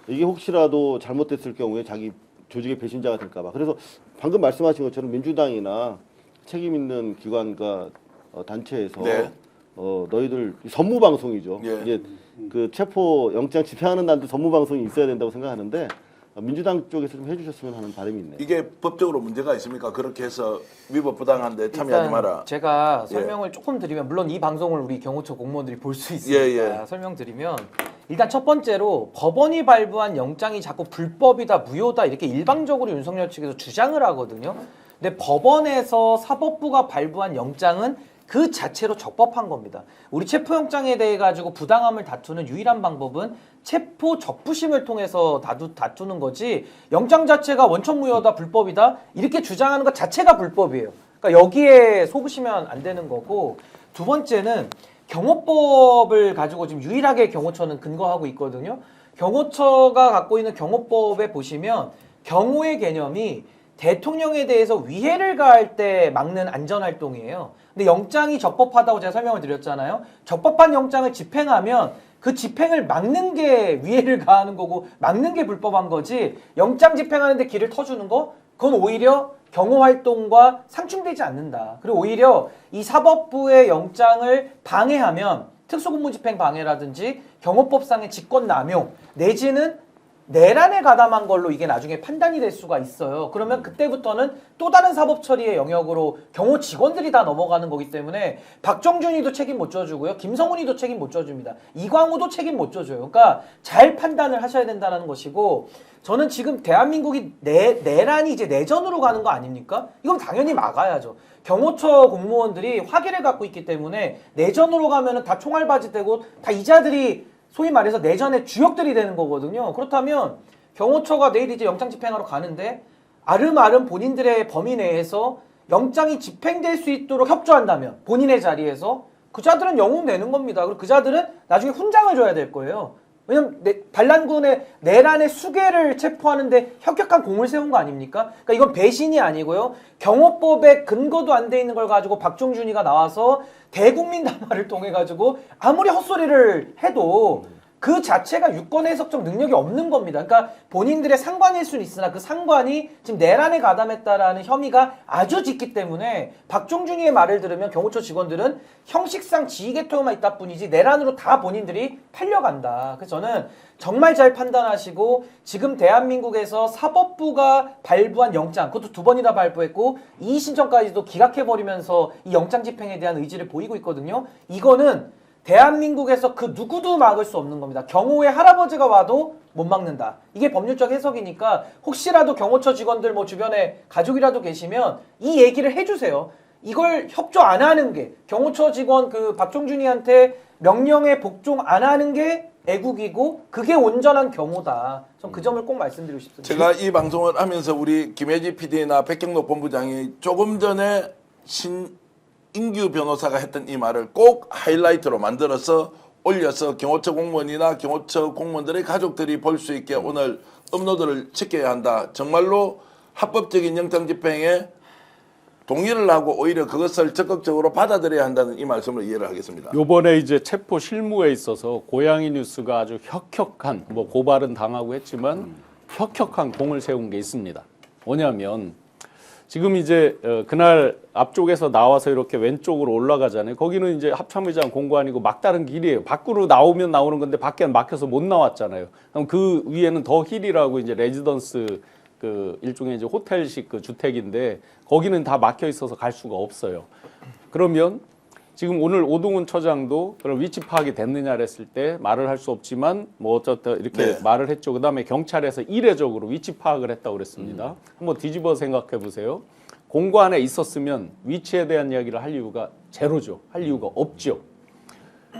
이게 혹시라도 잘못됐을 경우에 자기 조직의 배신자가 될까봐. 그래서 방금 말씀하신 것처럼 민주당이나 책임 있는 기관과 단체에서 네. 너희들 선무 방송이죠. 예. 이제 그 체포 영장 집행하는 날도 선무 방송이 있어야 된다고 생각하는데 민주당 쪽에서 좀 해주셨으면 하는 바람이 있네요. 이게 법적으로 문제가 있습니까? 그렇게 해서 위법 부당한데 참여하지 일단 마라. 제가 예. 설명을 조금 드리면 물론 이 방송을 우리 경호처 공무원들이 볼 수 있으니까 예. 설명드리면 일단 첫 번째로 법원이 발부한 영장이 자꾸 불법이다 무효다 이렇게 일방적으로 윤석열 측에서 주장을 하거든요. 근데 법원에서 사법부가 발부한 영장은 그 자체로 적법한 겁니다. 우리 체포영장에 대해 가지고 부당함을 다투는 유일한 방법은 체포 적부심을 통해서 다투는 거지 영장 자체가 원천무효다 불법이다 이렇게 주장하는 것 자체가 불법이에요. 그러니까 여기에 속으시면 안 되는 거고 두 번째는 경호법을 가지고 지금 유일하게 경호처는 근거하고 있거든요. 경호처가 갖고 있는 경호법에 보시면 경호의 개념이 대통령에 대해서 위해를 가할 때 막는 안전활동이에요. 근데 영장이 적법하다고 제가 설명을 드렸잖아요. 적법한 영장을 집행하면 그 집행을 막는 게 위해를 가하는 거고 막는 게 불법한 거지 영장 집행하는데 길을 터주는 거 그건 오히려 경호활동과 상충되지 않는다. 그리고 오히려 이 사법부의 영장을 방해하면 특수공무집행 방해라든지 경호법상의 직권남용 내지는 내란에 가담한 걸로 이게 나중에 판단이 될 수가 있어요. 그러면 그때부터는 또 다른 사법 처리의 영역으로 경호 직원들이 다 넘어가는 거기 때문에 박정준이도 책임 못 져주고요. 김성훈이도 책임 못 져줍니다. 이광우도 책임 못 져줘요. 그러니까 잘 판단을 하셔야 된다는 것이고 저는 지금 대한민국이 내란이 이제 내전으로 가는 거 아닙니까? 이건 당연히 막아야죠. 경호처 공무원들이 화기를 갖고 있기 때문에 내전으로 가면은 다 총알바지 되고 다 이자들이 소위 말해서 내전의 주역들이 되는 거거든요. 그렇다면 경호처가 내일 이제 영장 집행하러 가는데 아름아름 본인들의 범위 내에서 영장이 집행될 수 있도록 협조한다면 본인의 자리에서 그 자들은 영웅 내는 겁니다. 그리고 그 자들은 나중에 훈장을 줘야 될 거예요. 왜냐면 반란군의 내란의 수괴를 체포하는데 혁혁한 공을 세운 거 아닙니까? 그러니까 이건 배신이 아니고요. 경호법에 근거도 안 돼 있는 걸 가지고 박종준이가 나와서 대국민 담화를 통해 가지고 아무리 헛소리를 해도 그 자체가 유권 해석적 능력이 없는 겁니다. 그러니까 본인들의 상관일 수는 있으나 그 상관이 지금 내란에 가담했다라는 혐의가 아주 짙기 때문에 박종준이의 말을 들으면 경호처 직원들은 형식상 지휘계통만 있다 뿐이지 내란으로 다 본인들이 팔려간다. 그래서 저는 정말 잘 판단하시고 지금 대한민국에서 사법부가 발부한 영장, 그것도 2번이나 발부했고 이의 신청까지도 기각해버리면서 이 영장 집행에 대한 의지를 보이고 있거든요. 이거는 대한민국에서 그 누구도 막을 수 없는 겁니다. 경호의 할아버지가 와도 못 막는다. 이게 법률적 해석이니까 혹시라도 경호처 직원들 뭐 주변에 가족이라도 계시면 이 얘기를 해주세요. 이걸 협조 안 하는 게 경호처 직원 그 박종준이한테 명령에 복종 안 하는 게 애국이고 그게 온전한 경호다. 전 그 점을 꼭 말씀드리고 싶습니다. 제가 이 방송을 하면서 우리 김혜지 PD나 백경록 본부장이 조금 전에 신인규 변호사가 했던 이 말을 꼭 하이라이트로 만들어서 올려서 경호처 공무원이나 경호처 공무원들의 가족들이 볼 수 있게 오늘 업로드를 시켜야 한다. 정말로 합법적인 영장 집행에 동의를 하고 오히려 그것을 적극적으로 받아들여야 한다는 이 말씀을 이해를 하겠습니다. 요번에 이제 체포 실무에 있어서 고양이 뉴스가 아주 혁혁한 뭐 고발은 당하고 했지만 혁혁한 공을 세운 게 있습니다. 뭐냐면 지금 이제 그날 앞쪽에서 나와서 이렇게 왼쪽으로 올라가잖아요. 거기는 이제 합참의장 공관이고 막다른 길이에요. 밖으로 나오면 나오는 건데 밖에 막혀서 못 나왔잖아요. 그럼 그 위에는 더 힐이라고 이제 레지던스 그 일종의 이제 호텔식 그 주택인데 거기는 다 막혀 있어서 갈 수가 없어요. 그러면 지금 오늘 오동훈 처장도 그런 위치 파악이 됐느냐를 했을 때 말을 할 수 없지만 뭐 어쨌든 이렇게 말을 했죠. 그다음에 경찰에서 이례적으로 위치 파악을 했다고 그랬습니다. 한번 뒤집어 생각해 보세요. 공관에 있었으면 위치에 대한 이야기를 할 이유가 제로죠. 할 이유가 없죠.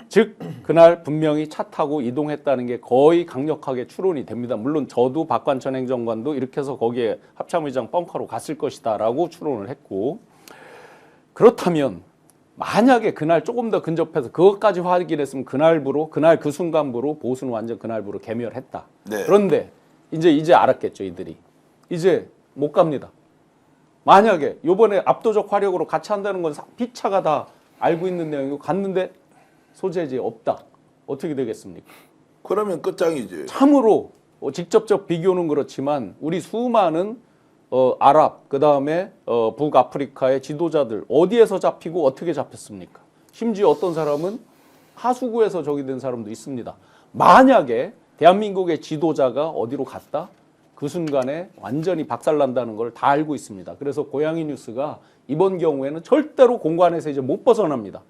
즉 그날 분명히 차 타고 이동했다는 게 거의 강력하게 추론이 됩니다. 물론 저도 박관천 행정관도 이렇게 해서 거기에 합참의장 벙커로 갔을 것이다 라고 추론을 했고, 그렇다면 만약에 그날 조금 더 근접해서 그것까지 확인했으면 그날부로 그날 그 순간부로 보수는 완전 그날부로 개멸했다. 네. 그런데 이제 알았겠죠. 이들이 이제 못 갑니다. 만약에 이번에 압도적 화력으로 같이 한다는 건 피차가 다 알고 있는 내용이고 갔는데 소재지 없다. 어떻게 되겠습니까? 그러면 끝장이지. 참으로 직접적 비교는 그렇지만 우리 수많은 아랍 그다음에 북아프리카의 지도자들 어디에서 잡히고 어떻게 잡혔습니까? 심지어 어떤 사람은 하수구에서 적이 된 사람도 있습니다. 만약에 대한민국의 지도자가 어디로 갔다? 그 순간에 완전히 박살난다는 걸 다 알고 있습니다. 그래서 고양이 뉴스가 이번 경우에는 절대로 공관에서 이제 못 벗어납니다.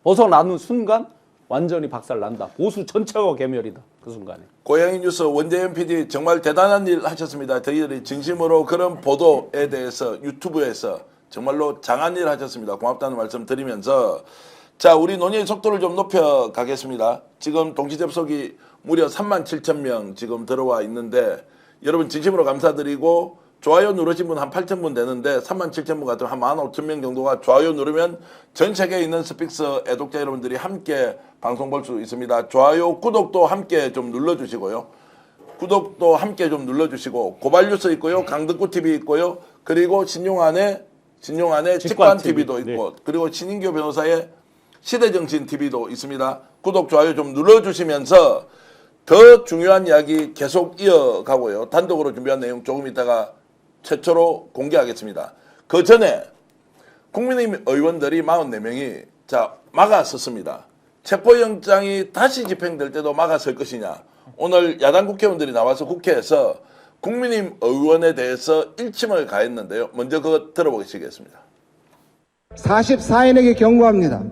벗어나는 순간 완전히 박살난다. 보수 전체가 개멸이다. 그 순간에. 고양이 뉴스 원재현 PD 정말 대단한 일 하셨습니다. 저희들이 진심으로 그런 보도에 대해서 유튜브에서 정말로 장한 일 하셨습니다. 고맙다는 말씀 드리면서 자, 우리 논의의 속도를 좀 높여 가겠습니다. 지금 동시 접속이 무려 37,000명 지금 들어와 있는데 여러분 진심으로 감사드리고 좋아요 누르신 분 한 8,000분 되는데 37,000분 같으면 한 15,000명 정도가 좋아요 누르면 전 세계에 있는 스픽스 애독자 여러분들이 함께 방송 볼 수 있습니다. 좋아요, 구독도 함께 좀 눌러주시고요. 구독도 함께 좀 눌러주시고 고발뉴스 있고요. 강덕구TV 있고요. 그리고 신용안의 직관TV도 있고 네. 그리고 신인교 변호사의 시대정신TV도 있습니다. 구독, 좋아요 좀 눌러주시면서 더 중요한 이야기 계속 이어가고요. 단독으로 준비한 내용 조금 있다가 최초로 공개하겠습니다. 그 전에 국민의힘 의원들이 44명이 자 막아섰습니다. 체포영장이 다시 집행될 때도 막아설 것이냐. 오늘 야당 국회의원들이 나와서 국회에서 국민의힘 의원에 대해서 일침을 가했는데요. 먼저 그거 들어보시겠습니다. 44인에게 경고합니다.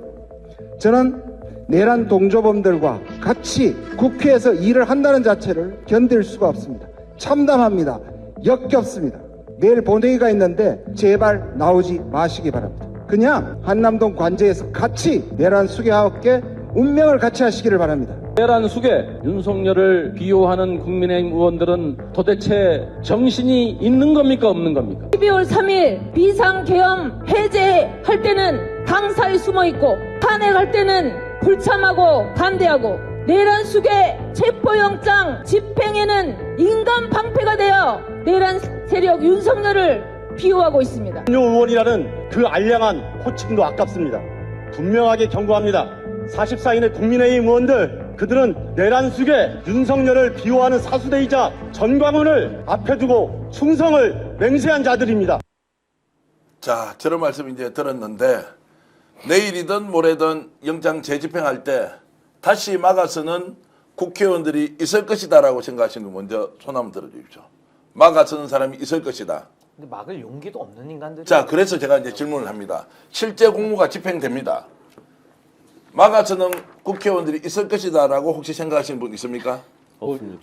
저는 내란 동조범들과 같이 국회에서 일을 한다는 자체를 견딜 수가 없습니다. 참담합니다. 역겹습니다. 내일 본회의가 있는데 제발 나오지 마시기 바랍니다. 그냥 한남동 관제에서 같이 내란 수괴와 함께 운명을 같이 하시기를 바랍니다. 내란 수괴 윤석열을 비호하는 국민의힘 의원들은 도대체 정신이 있는 겁니까 없는 겁니까? 12월 3일 비상계엄 해제할 때는 강사에 숨어있고 탄핵할 때는 불참하고 반대하고 내란 수괴 체포영장 집행에는 인간 방패가 되어 내란 세력 윤석열을 비호하고 있습니다. 윤 의원이라는 그 알량한 호칭도 아깝습니다. 분명하게 경고합니다. 44인의 국민의힘 의원들 그들은 내란 속에 윤석열을 비호하는 사수대이자 전광훈을 앞에 두고 충성을 맹세한 자들입니다. 자, 저런 말씀 이제 들었는데 내일이든 모레든 영장 재집행할 때 다시 막아서는 국회의원들이 있을 것이다라고 생각하시는 분 먼저 손 한번 들어주십시오. 막아서는 사람이 있을 것이다. 근데 막을 용기도 없는 인간들. 자, 그래서 제가 이제 질문을 합니다. 실제 공무가 집행됩니다. 막아서는 국회의원들이 있을 것이다라고 혹시 생각하시는 분 있습니까?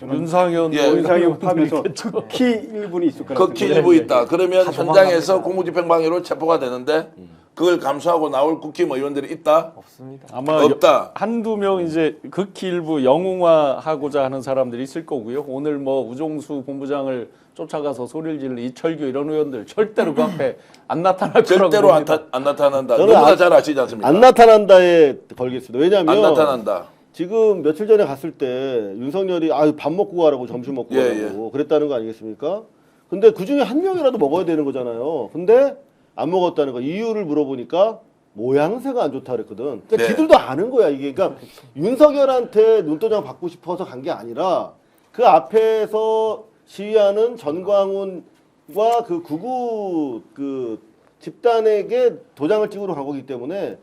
윤상현 예, 윤상현 포함해서 특히 일분이 있을 거라고 극히 일부 있다. 그러면 현장에서 공무집행방해로 체포가 되는데 그걸 감수하고 나올 국힘의원들이 있다? 없습니다. 아마 없다. 한두 명 이제 극히 일부 영웅화하고자 하는 사람들이 있을 거고요. 오늘 뭐 우종수 본부장을 쫓아가서 소리를 지르는 이철규 이런 의원들 절대로 그 앞에 안 나타날 거라고 절대로 안 봅니다. 나타난다. 저는 너무나 잘 아시지 않습니까? 안 나타난다에 걸겠습니다. 왜냐하면 안 나타난다. 지금 며칠 전에 갔을 때 윤석열이 밥 먹고 가라고 점심 먹고 가라고 그랬다는 거 아니겠습니까? 근데 그 중에 한 명이라도 먹어야 되는 거잖아요. 근데 안 먹었다는 거 이유를 물어보니까 모양새가 안 좋다 그랬거든. 그러니까 네. 지들도 아는 거야 이게. 그러니까 윤석열한테 눈도장 받고 싶어서 간 게 아니라 그 앞에서 시위하는 전광훈과 그 구구 그 집단에게 도장을 찍으러 간 거기 때문에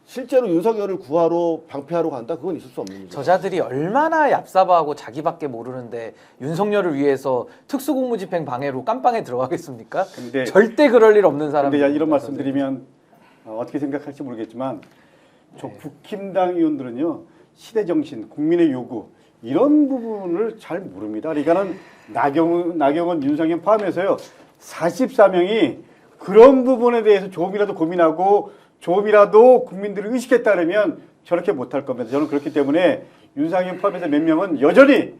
실제로 윤석열을 구하러 방패하러 간다? 그건 있을 수 없는 거죠. 저자들이 얼마나 얍삽하고 자기밖에 모르는데 윤석열을 위해서 특수공무집행 방해로 깜빵에 들어가겠습니까? 근데- 절대 그럴 일 없는 사람. 그런데 이런 말씀드리면 어떻게 생각할지 모르겠지만 저 국힘당 의원들은요 시대정신, 국민의 요구 이런 부분을 잘 모릅니다. 그러니까는 나경원, 윤상현 포함해서요 44명이 그런 부분에 대해서 조금이라도 고민하고 조금이라도 국민들을 의식했다 그러면 저렇게 못할 겁니다. 저는 그렇기 때문에 윤상현 포함해서 몇 명은 여전히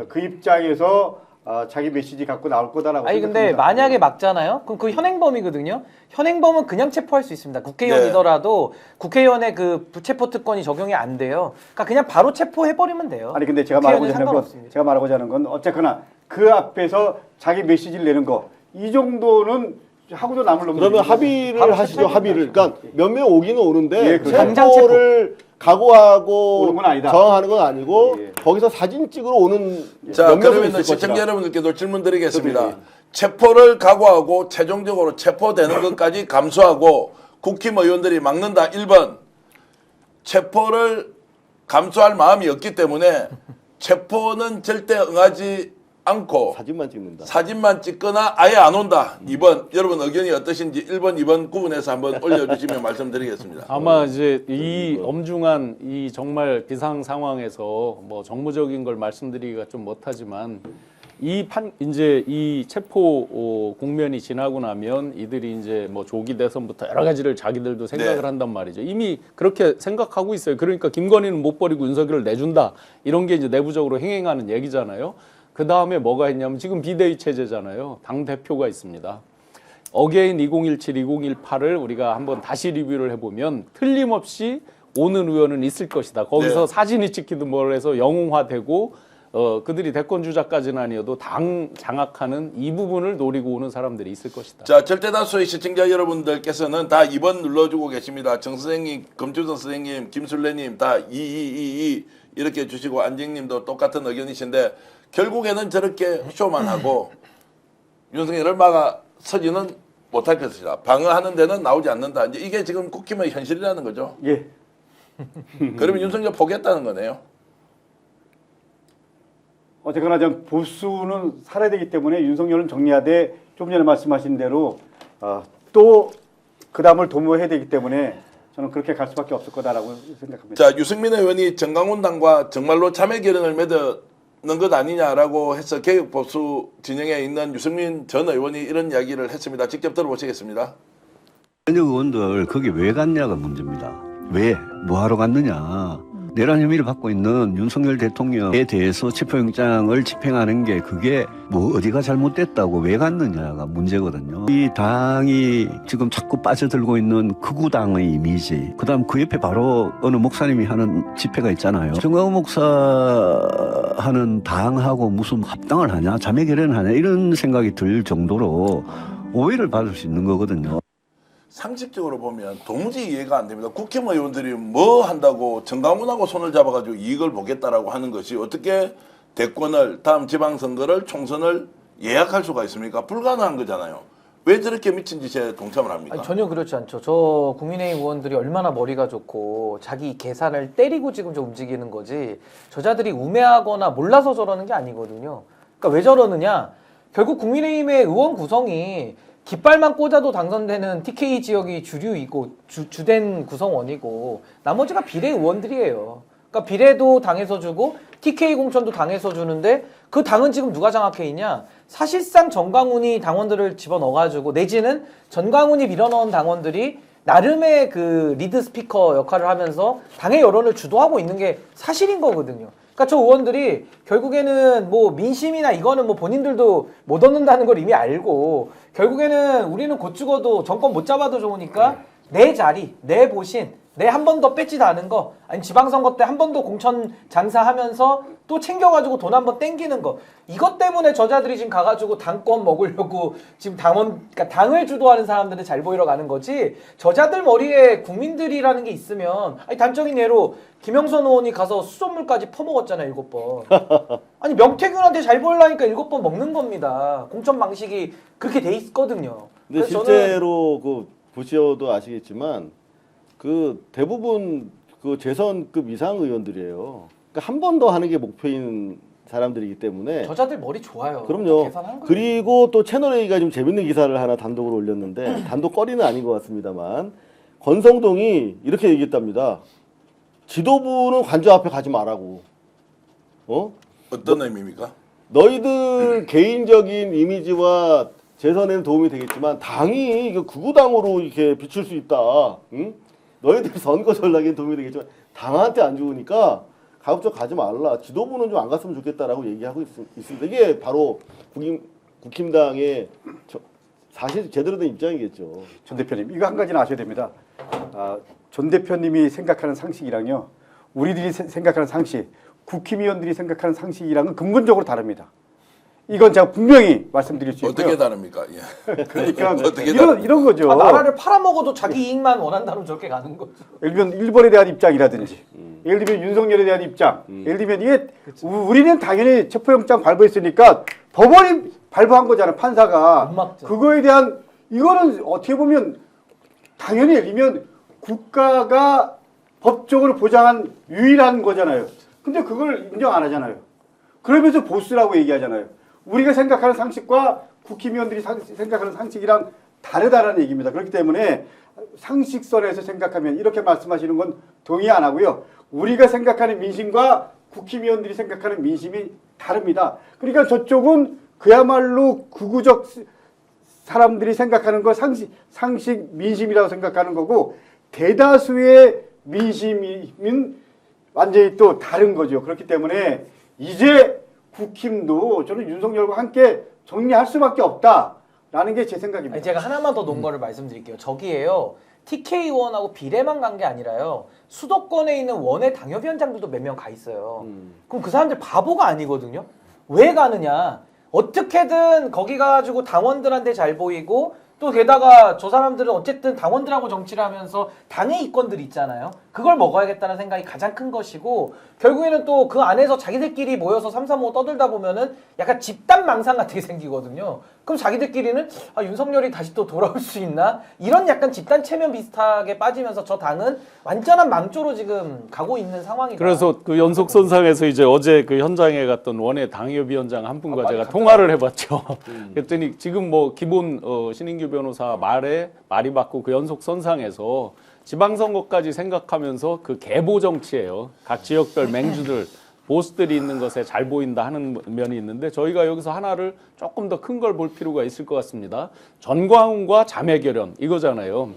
그 입장에서 자기 메시지 갖고 나올 거다라고 아니 생각합니다. 근데 만약에 막잖아요? 그럼 그 현행범이거든요. 현행범은 그냥 체포할 수 있습니다. 국회의원이더라도 국회의원의 그 부체포 특권이 적용이 안 돼요. 그러니까 그냥 바로 체포해버리면 돼요. 아니 근데 제가 국회의원은 말하고자 하는 상관없습니다. 제가 말하고자 하는 건 어쨌거나 그 앞에서 자기 메시지를 내는 거 이 정도는 하고도 남을 놈. 그러면 합의를 하시죠. 합의를. 그러니까 몇 명 오기는 오는데 예, 그렇죠. 체포를 각오하고 오는 건 아니다. 저항하는 건 아니고 예. 거기서 사진 찍으러 오는 자, 몇 명은 그러면 있을 시청자 것이다. 여러분들께도 질문 드리겠습니다. 그럼요. 체포를 각오하고 최종적으로 체포되는 것까지 감수하고 국힘의원들이 막는다. 1번. 체포를 감수할 마음이 없기 때문에 체포는 절대 응하지 않고 사진만 찍는다. 사진만 찍거나 아예 안 온다. 2번. 여러분 의견이 어떠신지 1번, 2번 구분해서 한번 올려주시면 말씀드리겠습니다. 아마 이제 이 엄중한 이 정말 비상 상황에서 뭐 정무적인 걸 말씀드리기가 좀 못하지만 이제 이 체포 국면이 지나고 나면 이들이 이제 뭐 조기 대선부터 여러 가지를 자기들도 생각을 한단 말이죠. 이미 그렇게 생각하고 있어요. 그러니까 김건희는 못 버리고 윤석열을 내준다. 이런 게 이제 내부적으로 행행하는 얘기잖아요. 그 다음에 뭐가 있냐면 지금 비대위 체제잖아요. 당 대표가 있습니다. 어게인 2017, 2018을 우리가 한번 다시 리뷰를 해보면 틀림없이 오는 의원은 있을 것이다. 거기서 사진이 찍히든 뭘 해서 영웅화되고 그들이 대권 주자까지는 아니어도 당 장악하는 이 부분을 노리고 오는 사람들이 있을 것이다. 자, 절대다수의 시청자 여러분들께서는 다 2번 눌러주고 계십니다. 정 선생님, 검주선 선생님, 김술래님 다 2 이렇게 해주시고 안정님도 똑같은 의견이신데 결국에는 저렇게 쇼만 하고 윤석열을 막아서지는 못할 것이다. 방어하는 데는 나오지 않는다. 이제 이게 지금 국힘의 현실이라는 거죠. 예. 그러면 윤석열 포기했다는 거네요. 어쨌거나 좀 보수는 살아야 되기 때문에 윤석열은 정리하되 좀 전에 말씀하신 대로 또 그 다음을 도모해야 되기 때문에 저는 그렇게 갈 수밖에 없을 거다라고 생각합니다. 자, 유승민 의원이 정강훈 당과 정말로 자매 결연을 맺는 것 아니냐라고 해서 개혁보수 진영에 있는 유승민 전 의원이 이런 이야기를 했습니다. 직접 들어보시겠습니다. 현역 의원들 거기 왜 갔냐가 문제입니다. 왜? 뭐하러 갔느냐. 내란 혐의를 받고 있는 윤석열 대통령에 대해서 체포영장을 집행하는 게 그게 뭐 어디가 잘못됐다고 왜 갔느냐가 문제거든요. 이 당이 지금 자꾸 빠져들고 있는 극우당의 이미지, 그 다음 그 옆에 바로 어느 목사님이 하는 집회가 있잖아요. 정광훈 목사 하는 당하고 무슨 합당을 하냐, 자매결연을 하냐 이런 생각이 들 정도로 오해를 받을 수 있는 거거든요. 상식적으로 보면 도무지 이해가 안 됩니다. 국회의원들이 뭐 한다고 정강훈하고 손을 잡아가지고 이익을 보겠다라고 하는 것이 어떻게 대권을 다음 지방선거를 총선을 예약할 수가 있습니까? 불가능한 거잖아요. 왜 저렇게 미친 짓에 동참을 합니까? 아니, 전혀 그렇지 않죠. 저 국민의힘 의원들이 얼마나 머리가 좋고 자기 계산을 때리고 지금 좀 움직이는 거지 저자들이 우매하거나 몰라서 저러는 게 아니거든요. 그러니까 왜 저러느냐? 결국 국민의힘의 의원 구성이 깃발만 꽂아도 당선되는 TK 지역이 주류이고 주된 구성원이고 나머지가 비례 의원들이에요. 그러니까 비례도 당에서 주고 TK 공천도 당에서 주는데 그 당은 지금 누가 장악해 있냐? 사실상 정광훈이 당원들을 집어넣어가지고 내지는 전광훈이 밀어넣은 당원들이 나름의 그 리드 스피커 역할을 하면서 당의 여론을 주도하고 있는 게 사실인 거거든요. 그러니까 저 의원들이 결국에는 뭐 민심이나 이거는 뭐 본인들도 못 얻는다는 걸 이미 알고 결국에는 우리는 곧 죽어도 정권 못 잡아도 좋으니까 내 자리, 내 보신, 내 한 번 더 뺏지도 않은 거 아니 지방선거 때 한 번 더 공천 장사하면서 또 챙겨가지고 돈 한 번 땡기는 거 이것 때문에 저자들이 지금 가가지고 당권 먹으려고 지금 그러니까 당을 주도하는 사람들은 잘 보이러 가는 거지 저자들 머리에 국민들이라는 게 있으면 아니 단적인 예로 김영선 의원이 가서 수돗물까지 퍼먹었잖아요 7번 아니 명태균한테 잘 보이려니까 7번 먹는 겁니다 공천 방식이 그렇게 돼 있거든요. 근데 실제로 그 보셔도 아시겠지만 그 대부분 그 재선급 이상 의원들이에요. 그러니까 한 번 더 하는 게 목표인 사람들이기 때문에 저자들 머리 좋아요. 그럼요. 그리고 또 채널A가 좀 재밌는 기사를 하나 단독으로 올렸는데 단독 거리는 아닌 것 같습니다만 권성동이 이렇게 얘기했답니다. 지도부는 관저 앞에 가지 말라고. 어떤 의미입니까? 너희들 개인적인 이미지와 재선에는 도움이 되겠지만 당이 극우당으로 이렇게 비출 수 있다. 응? 너희들 선거 전략에는 도움이 되겠지만 당한테 안 좋으니까 가급적 가지 말라. 지도부는 좀 안 갔으면 좋겠다라고 얘기하고 있습니다. 이게 바로 국힘당의 사실 제대로 된 입장이겠죠. 전 대표님 이거 한 가지는 아셔야 됩니다. 전 대표님이 생각하는 상식이랑요. 우리들이 생각하는 상식, 국힘의원들이 생각하는 상식이랑은 근본적으로 다릅니다. 이건 제가 분명히 말씀드릴 수 있고요. 어떻게 다릅니까? 예. 그러니까 어떻게 이런 거죠. 나라를 팔아먹어도 자기 이익만 원한다면 저렇게 가는 거죠. 예를 들면 일본에 대한 입장이라든지 예를 들면 윤석열에 대한 입장 예를 들면 이게 우리는 당연히 체포영장 발부했으니까 법원이 발부한 거잖아요. 판사가. 그거에 대한 이거는 어떻게 보면 당연히 예를 들면 국가가 법적으로 보장한 유일한 거잖아요. 근데 그걸 인정 안 하잖아요. 그러면서 보수라고 얘기하잖아요. 우리가 생각하는 상식과 국힘의원들이 생각하는 상식이랑 다르다라는 얘기입니다. 그렇기 때문에 상식선에서 생각하면 이렇게 말씀하시는 건 동의 안 하고요. 우리가 생각하는 민심과 국힘의원들이 생각하는 민심이 다릅니다. 그러니까 저쪽은 그야말로 극우적 사람들이 생각하는 거 상식 민심이라고 생각하는 거고 대다수의 민심은 완전히 또 다른 거죠. 그렇기 때문에 이제 국힘도 저는 윤석열과 함께 정리할 수밖에 없다라는 게 제 생각입니다. 아니, 제가 하나만 더 논거를 말씀드릴게요. 저기에요. TK 의원하고 비례만 간 게 아니라요. 수도권에 있는 원외 당협위원장들도 몇 명 가 있어요. 그럼 그 사람들 바보가 아니거든요. 왜 가느냐. 어떻게든 거기 가가지고 당원들한테 잘 보이고 또 게다가 저 사람들은 어쨌든 당원들하고 정치를 하면서 당의 이권들이 있잖아요. 그걸 먹어야겠다는 생각이 가장 큰 것이고 결국에는 또 그 안에서 자기들끼리 모여서 335 떠들다 보면은 약간 집단 망상 같은 게 생기거든요. 그럼 자기들끼리는 윤석열이 다시 또 돌아올 수 있나? 이런 약간 집단 체면 비슷하게 빠지면서 저 당은 완전한 망조로 지금 가고 있는 상황이다. 그래서 그 연속선상에서 이제 어제 그 현장에 갔던 원외 당협위원장 한 분과 제가 통화를 해봤죠. 그랬더니 지금 뭐 기본 신인규 변호사 말이 맞고 그 연속선상에서 지방선거까지 생각하면서 그 계보 정치예요. 각 지역별 맹주들 보스들이 있는 것에 잘 보인다 하는 면이 있는데 저희가 여기서 하나를 조금 더 큰 걸 볼 필요가 있을 것 같습니다. 전광훈과 자매결연 이거잖아요.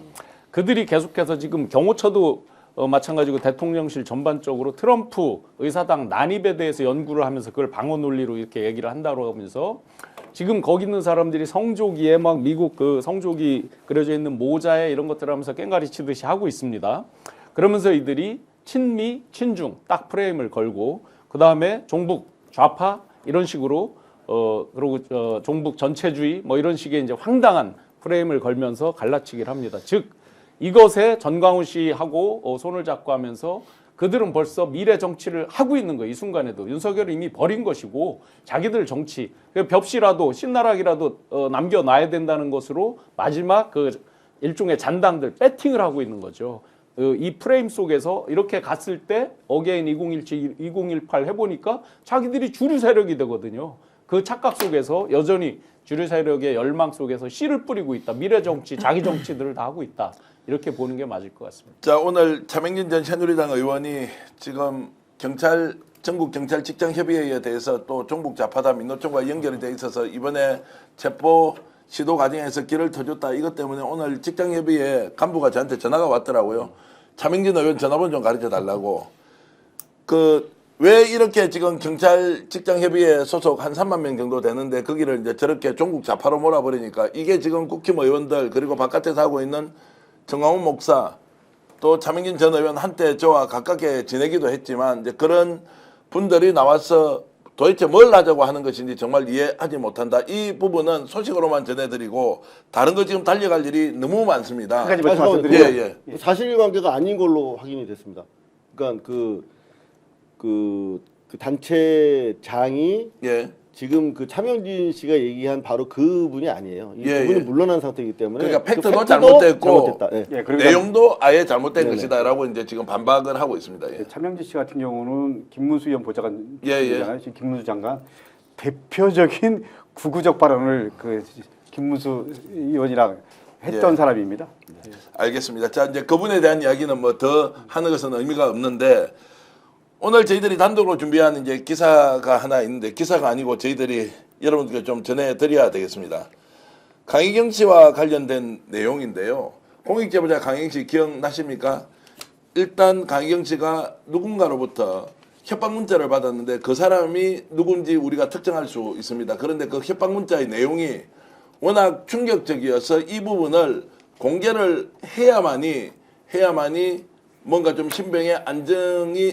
그들이 계속해서 지금 경호처도 마찬가지고 대통령실 전반적으로 트럼프 의사당 난입에 대해서 연구를 하면서 그걸 방어 논리로 이렇게 얘기를 한다고 하면서 지금 거기 있는 사람들이 성조기에 막 미국 그 성조기 그려져 있는 모자에 이런 것들을 하면서 깽가리 치듯이 하고 있습니다. 그러면서 이들이 친미, 친중 딱 프레임을 걸고 그 다음에 종북, 좌파 이런 식으로 그리고 종북 전체주의 뭐 이런 식의 이제 황당한 프레임을 걸면서 갈라치기를 합니다. 즉 이것에 전광훈 씨하고 손을 잡고 하면서 그들은 벌써 미래 정치를 하고 있는 거예요. 이 순간에도 윤석열을 이미 버린 것이고 자기들 정치 벽시라도 신나락이라도 남겨놔야 된다는 것으로 마지막 그 일종의 잔당들 배팅을 하고 있는 거죠. 이 프레임 속에서 이렇게 갔을 때 어게인 2017, 2018 해보니까 자기들이 주류 세력이 되거든요. 그 착각 속에서 여전히 주류 세력의 열망 속에서 씨를 뿌리고 있다. 미래 정치, 자기 정치들을 다 하고 있다. 이렇게 보는 게 맞을 것 같습니다. 자, 오늘 차명진 전 새누리당 의원이 지금 전국 경찰 직장 협의회에 대해서 또 종북 좌파다 민노총과 연결이 돼 있어서 이번에 체포 시도 과정에서 길을 터줬다. 이것 때문에 오늘 직장 협의회 간부가 저한테 전화가 왔더라고요. 차명진 의원 전화번호 좀 가르쳐 달라고. 왜 이렇게 지금 경찰 직장 협의회 소속 한 3만 명 정도 되는데 거기를 이제 저렇게 종북 좌파로 몰아버리니까 이게 지금 국힘 의원들 그리고 바깥에서 하고 있는 정광훈 목사 또 차명진 전 의원 한때 저와 가깝게 지내기도 했지만 이제 그런 분들이 나와서 도대체 뭘 하자고 하는 것인지 정말 이해하지 못한다. 이 부분은 소식으로만 전해드리고 다른 거 지금 달려갈 일이 너무 많습니다. 한 가지 말씀드리면 사실관계가 아닌 걸로 확인이 됐습니다. 그러니까 그 단체장이 지금 그 차명진 씨가 얘기한 바로 그분이 아니에요. 이 그분은 물러난 상태이기 때문에 그러니까 팩트도 잘못됐고 그러니까 내용도 아예 잘못된 것이다라고 이제 지금 반박을 하고 있습니다. 차명진 씨 같은 경우는 김문수 의원 보좌관 지금 김문수 장관 대표적인 구구적 발언을 그 김문수 의원이랑 했던 사람입니다. 알겠습니다. 자, 이제 그분에 대한 이야기는 뭐 더 하는 것은 의미가 없는데 오늘 저희들이 단독으로 준비한 이제 기사가 하나 있는데 기사가 아니고 저희들이 여러분들께 좀 전해드려야 되겠습니다. 강희경 씨와 관련된 내용인데요. 공익제보자 강희경 씨 기억나십니까? 일단 강희경 씨가 누군가로부터 협박 문자를 받았는데 그 사람이 누군지 우리가 특정할 수 있습니다. 그런데 그 협박 문자의 내용이 워낙 충격적이어서 이 부분을 공개를 해야만이 뭔가 좀 신병의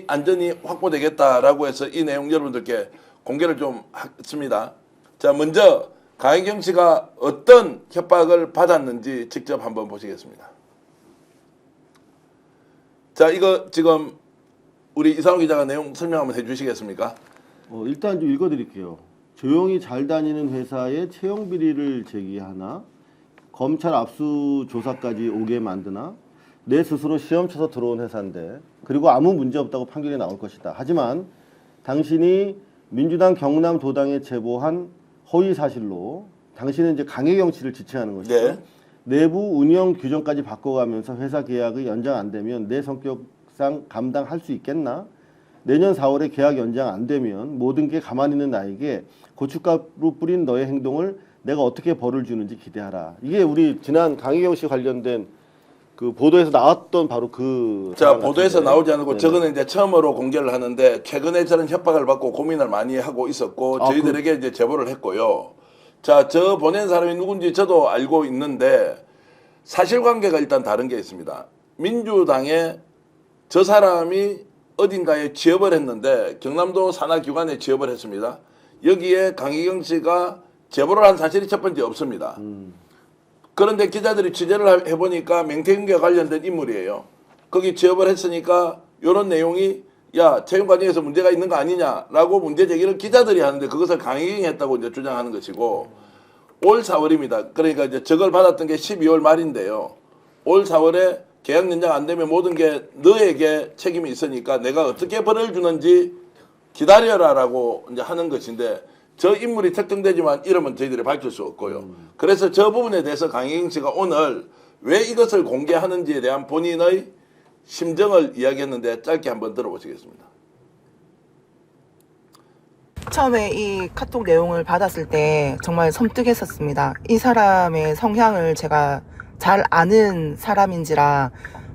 안전이 확보되겠다라고 해서 이 내용 여러분들께 공개를 좀 했습니다. 자, 먼저 강희경 씨가 어떤 협박을 받았는지 직접 한번 보시겠습니다. 자, 이거 지금 우리 이상호 기자가 내용 설명 한번 해주시겠습니까? 일단 좀 읽어드릴게요. 조용히 잘 다니는 회사에 채용 비리를 제기하나, 검찰 압수조사까지 오게 만드나, 내 스스로 시험 쳐서 들어온 회사인데 그리고 아무 문제 없다고 판결이 나올 것이다. 하지만 당신이 민주당 경남도당에 제보한 허위 사실로 당신은 이제 강혜경 씨를 지칭하는 것이죠. 내부 운영 규정까지 바꿔가면서 회사 계약이 연장 안 되면 내 성격상 감당할 수 있겠나? 내년 4월에 계약 연장 안 되면 모든 게 가만히 있는 나에게 고춧가루 뿌린 너의 행동을 내가 어떻게 벌을 주는지 기대하라. 이게 우리 지난 강혜경 씨 관련된 그 보도에서 나왔던 바로 그. 자, 보도에서 나오지 않고 저거는 이제 처음으로 공개를 하는데 최근에 저는 협박을 받고 고민을 많이 하고 있었고 저희들에게 이제 제보를 했고요. 자, 저 보낸 사람이 누군지 저도 알고 있는데 사실관계가 일단 다른 게 있습니다. 민주당에 저 사람이 어딘가에 취업을 했는데 경남도 산하기관에 취업을 했습니다. 여기에 강희경 씨가 제보를 한 사실이 첫 번째 없습니다. 그런데 기자들이 취재를 해보니까 맹태균과 관련된 인물이에요. 거기 취업을 했으니까 이런 내용이 야, 채용 과정에서 문제가 있는 거 아니냐라고 문제 제기를 기자들이 하는데 그것을 강희경이 했다고 이제 주장하는 것이고 올 4월입니다. 그러니까 이제 저걸 받았던 게 12월 말인데요. 올 4월에 계약 연장 안 되면 모든 게 너에게 책임이 있으니까 내가 어떻게 벌을 주는지 기다려라라고 이제 하는 것인데 저 인물이 특정되지만 이름은 저희들이 밝힐 수 없고요. 그래서 저 부분에 대해서 강희경 씨가 오늘 왜 이것을 공개하는지에 대한 본인의 심정을 이야기했는데 짧게 한번 들어보시겠습니다. 처음에 이 카톡 내용을 받았을 때 정말 섬뜩했었습니다. 이 사람의 성향을 제가 잘 아는 사람인지라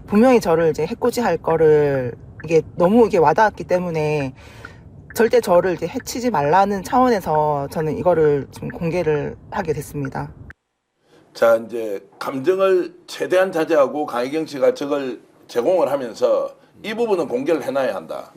분명히 저를 이제 해코지할 거를 이게 너무 와닿았기 때문에 절대 저를 이제 해치지 말라는 차원에서 저는 이거를 좀 공개를 하게 됐습니다. 자, 이제 감정을 최대한 자제하고 강희경 씨가 저걸 제공을 하면서 이 부분은 공개를 해놔야 한다.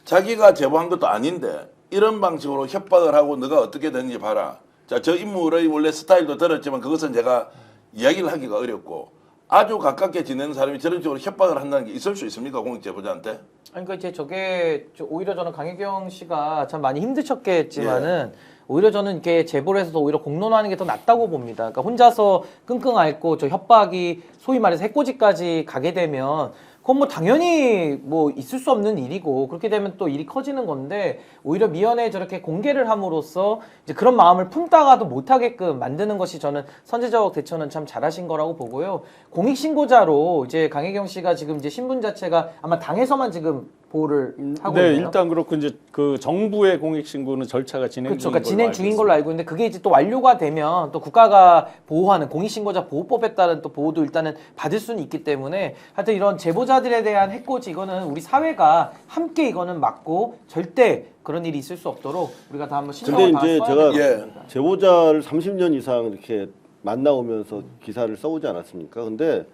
자기가 제보한 것도 아닌데 이런 방식으로 협박을 하고 너가 어떻게 되는지 봐라. 자, 저 인물의 원래 스타일도 들었지만 그것은 제가 이야기를 하기가 어렵고 아주 가깝게 지내는 사람이 저런 식으로 협박을 한다는 게 있을 수 있습니까? 공익제보자한테? 아니, 그러니까 이제 저게 오히려 저는 강혜경 씨가 참 많이 힘드셨겠지만은 오히려 저는 이렇게 제보를 해서 오히려 공론화하는 게 더 낫다고 봅니다. 그러니까 혼자서 끙끙 앓고 저 협박이 소위 말해서 해코지까지 가게 되면 그건 뭐 당연히 뭐 있을 수 없는 일이고 그렇게 되면 또 일이 커지는 건데 오히려 미연에 저렇게 공개를 함으로써 이제 그런 마음을 품다가도 못하게끔 만드는 것이 저는 선제적 대처는 참 잘하신 거라고 보고요. 공익신고자로 이제 강혜경 씨가 지금 이제 신분 자체가 아마 당에서만 지금 보호를 하고 네, 있나요? 일단 그렇고 이제 그 정부의 공익신고는 절차가 진행 그렇죠. 중인 그러니까 진행 중인 걸로 있습니다. 알고 있는데 그게 이제 또 완료가 되면 또 국가가 보호하는 공익신고자 보호법에 따른 또 보호도 일단은 받을 수는 있기 때문에 하여튼 이런 제보자들에 대한 해코지 이거는 우리 사회가 함께 이거는 막고 절대 그런 일이 있을 수 없도록 우리가 다 한번 신경을 근데 다 이제 써야 제가 될 것 같습니다. 제보자를 30년 이상 이렇게 만나오면서 기사를 써오지 않았습니까? 근데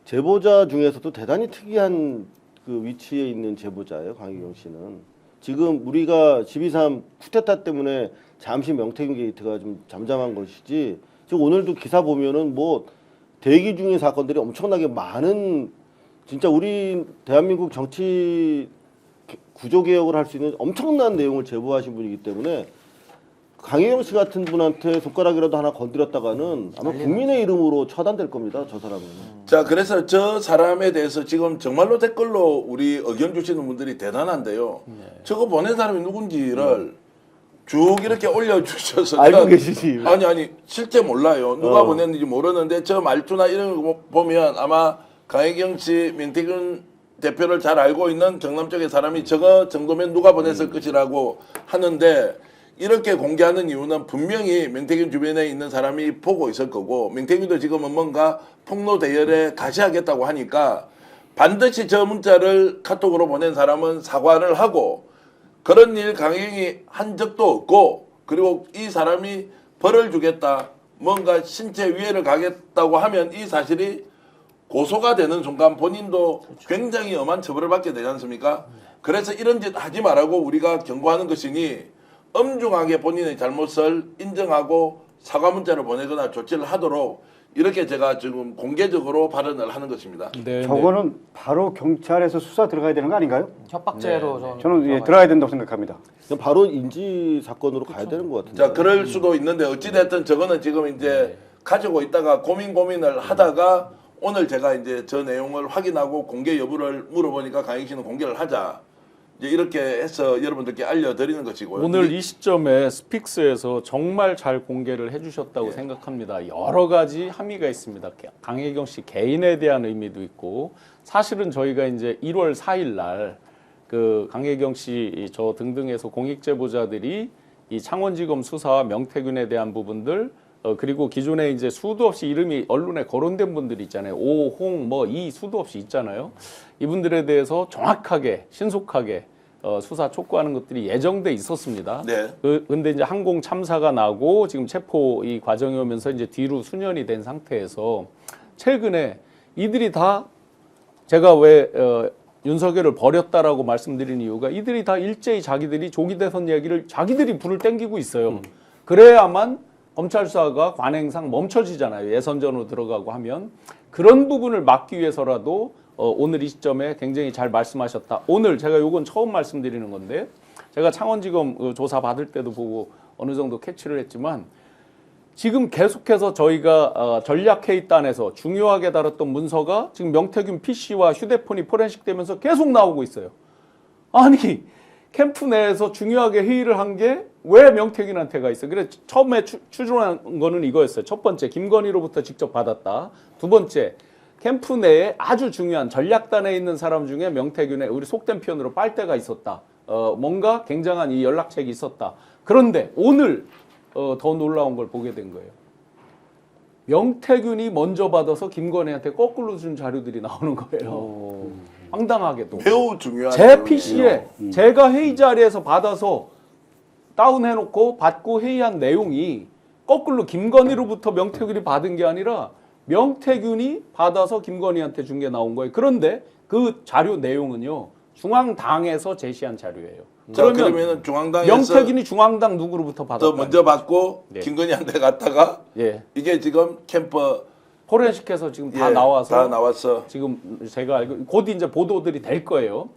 제보자 중에서도 대단히 특이한 그 위치에 있는 제보자예요, 강혜경 씨는. 지금 우리가 12.3 쿠데타 때문에 잠시 명태균 게이트가 좀 잠잠한 것이지 지금 오늘도 기사 보면은 뭐 대기 중인 사건들이 엄청나게 많은 진짜 우리 대한민국 정치 구조개혁을 할 수 있는 엄청난 내용을 제보하신 분이기 때문에 강혜경 씨 같은 분한테 손가락이라도 하나 건드렸다가는 아마 국민의 이름으로 처단될 겁니다. 저 사람은. 자, 그래서 저 사람에 대해서 지금 정말로 댓글로 우리 의견 주시는 분들이 대단한데요. 저거 보낸 사람이 누군지를 쭉 이렇게 올려주셔서 알고 계시지. 아니 실제 몰라요. 누가 보냈는지 모르는데 저 말투나 이런 거 보면 아마 강혜경 씨, 명태균 대표를 잘 알고 있는 경남 쪽의 사람이 저거 정도면 누가 보냈을 것이라고 하는데 이렇게 공개하는 이유는 분명히 명태균 주변에 있는 사람이 보고 있을 거고 명태균도 지금은 뭔가 폭로 대열에 가시하겠다고 하니까 반드시 저 문자를 카톡으로 보낸 사람은 사과를 하고 그런 일 강혜경이 한 적도 없고 그리고 이 사람이 벌을 주겠다 뭔가 신체 위해를 가겠다고 하면 이 사실이 고소가 되는 순간 본인도 굉장히 엄한 처벌을 받게 되지 않습니까? 그래서 이런 짓 하지 말라고 우리가 경고하는 것이니 엄중하게 본인의 잘못을 인정하고 사과 문자를 보내거나 조치를 하도록 이렇게 제가 지금 공개적으로 발언을 하는 것입니다. 네, 저거는 바로 경찰에서 수사 들어가야 되는 거 아닌가요? 협박죄로 저는 예, 들어가야 된다고 생각합니다. 그냥 바로 인지 사건으로 가야 되는 것 같은데. 자, 그럴 수도 있는데 어찌됐든 저거는 지금 이제 가지고 있다가 고민을 하다가 오늘 제가 이제 저 내용을 확인하고 공개 여부를 물어보니까 강혜경 씨는 공개를 하자. 이제 이렇게 해서 여러분들께 알려드리는 것이고요. 오늘 이 시점에 스픽스에서 정말 잘 공개를 해주셨다고 생각합니다. 여러 가지 함의가 있습니다. 강혜경 씨 개인에 대한 의미도 있고 사실은 저희가 이제 1월 4일 날 그 강혜경 씨 저 등등해서 공익제보자들이 이 창원지검 수사와 명태균에 대한 부분들 그리고 기존에 이제 수도 없이 이름이 언론에 거론된 분들이 있잖아요. 오, 홍, 뭐 이 수도 없이 있잖아요. 이분들에 대해서 정확하게 신속하게 수사 촉구하는 것들이 예정돼 있었습니다. 네. 근데 이제 항공 참사가 나고 지금 체포 이 과정이 오면서 이제 뒤로 수년이 된 상태에서 최근에 이들이 다 제가 왜 윤석열을 버렸다라고 말씀드린 이유가 이들이 다 일제히 자기들이 조기 대선 이야기를 자기들이 불을 땡기고 있어요. 그래야만 검찰 수사가 관행상 멈춰지잖아요. 예선전으로 들어가고 하면. 그런 부분을 막기 위해서라도 오늘 이 시점에 굉장히 잘 말씀하셨다. 오늘 제가 요건 처음 말씀드리는 건데 제가 창원지검 조사 받을 때도 보고 어느 정도 캐치를 했지만 지금 계속해서 저희가 전략회의단에서 중요하게 다뤘던 문서가 지금 명태균 PC와 휴대폰이 포렌식 되면서 계속 나오고 있어요. 아니 캠프 내에서 중요하게 회의를 한 게 왜 명태균한테가 있어요? 그래서 처음에 추론한 거는 이거였어요. 첫 번째, 김건희로부터 직접 받았다. 두 번째, 캠프 내에 아주 중요한 전략단에 있는 사람 중에 명태균의 우리 속된 표현으로 빨대가 있었다. 뭔가 굉장한 이 연락책이 있었다. 그런데 오늘 더 놀라운 걸 보게 된 거예요. 명태균이 먼저 받아서 김건희한테 거꾸로 준 자료들이 나오는 거예요. 황당하게도. 매우 중요한 제 PC에 제가 회의 자리에서 받아서 다운해놓고 받고 회의한 내용이 거꾸로 김건희로부터 명태균이 받은 게 아니라 명태균이 받아서 김건희한테 준 게 나온 거예요. 그런데 그 자료 내용은요. 중앙당에서 제시한 자료예요. 그러면 중앙당에서 명태균이 중앙당 누구로부터 받았다? 먼저 받고 네. 김건희한테 갔다가 예. 이게 지금 캠프 포렌식해서 지금 다 예, 나와서 다 나왔어. 지금 제가 알고 곧 이제 보도들이 될 거예요.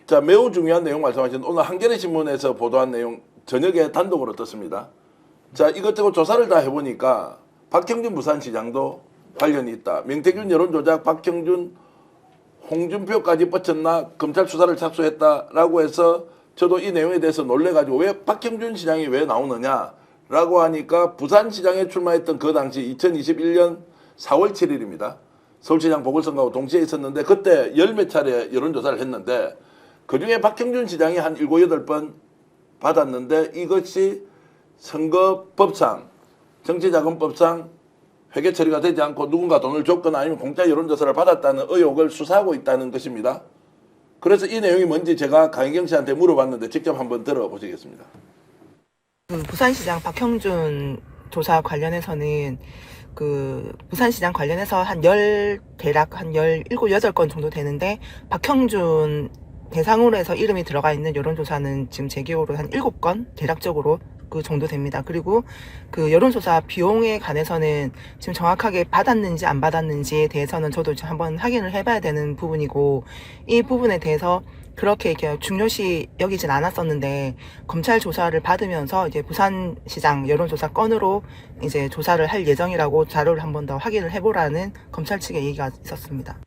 자, 매우 중요한 내용 말씀하신 오늘 한겨레 신문에서 보도한 내용 저녁에 단독으로 떴습니다. 자, 이것저것 조사를 다 해보니까 박형준 부산시장도 관련이 있다. 명태균 여론조작, 박형준, 홍준표까지 뻗쳤나 검찰 수사를 착수했다라고 해서 저도 이 내용에 대해서 놀래가지고 왜 박형준 시장이 왜 나오느냐라고 하니까 부산시장에 출마했던 그 당시 2021년 4월 7일입니다. 서울시장 보궐선거하고 동시에 있었는데 그때 열 몇 차례 여론조사를 했는데 그중에 박형준 시장이 한 7, 8번 받았는데 이것이 선거법상 정치자금법상 회계 처리가 되지 않고 누군가 돈을 줬거나 아니면 공짜 여론조사를 받았다는 의혹을 수사하고 있다는 것입니다. 그래서 이 내용이 뭔지 제가 강희경 씨한테 물어봤는데 직접 한번 들어보시겠습니다. 그 부산시장 박형준 조사 관련해서는 그 부산시장 관련해서 대략 한 17, 8건 정도 되는데 박형준 대상으로 해서 이름이 들어가 있는 여론조사는 지금 제 기억으로 한 7건 대략적으로 그 정도 됩니다. 그리고 그 여론조사 비용에 관해서는 지금 정확하게 받았는지 안 받았는지에 대해서는 저도 이제 한번 확인을 해봐야 되는 부분이고 이 부분에 대해서 그렇게 이렇게 중요시 여기진 않았었는데 검찰 조사를 받으면서 이제 부산시장 여론조사 건으로 이제 조사를 할 예정이라고 자료를 한 번 더 확인을 해보라는 검찰 측의 얘기가 있었습니다.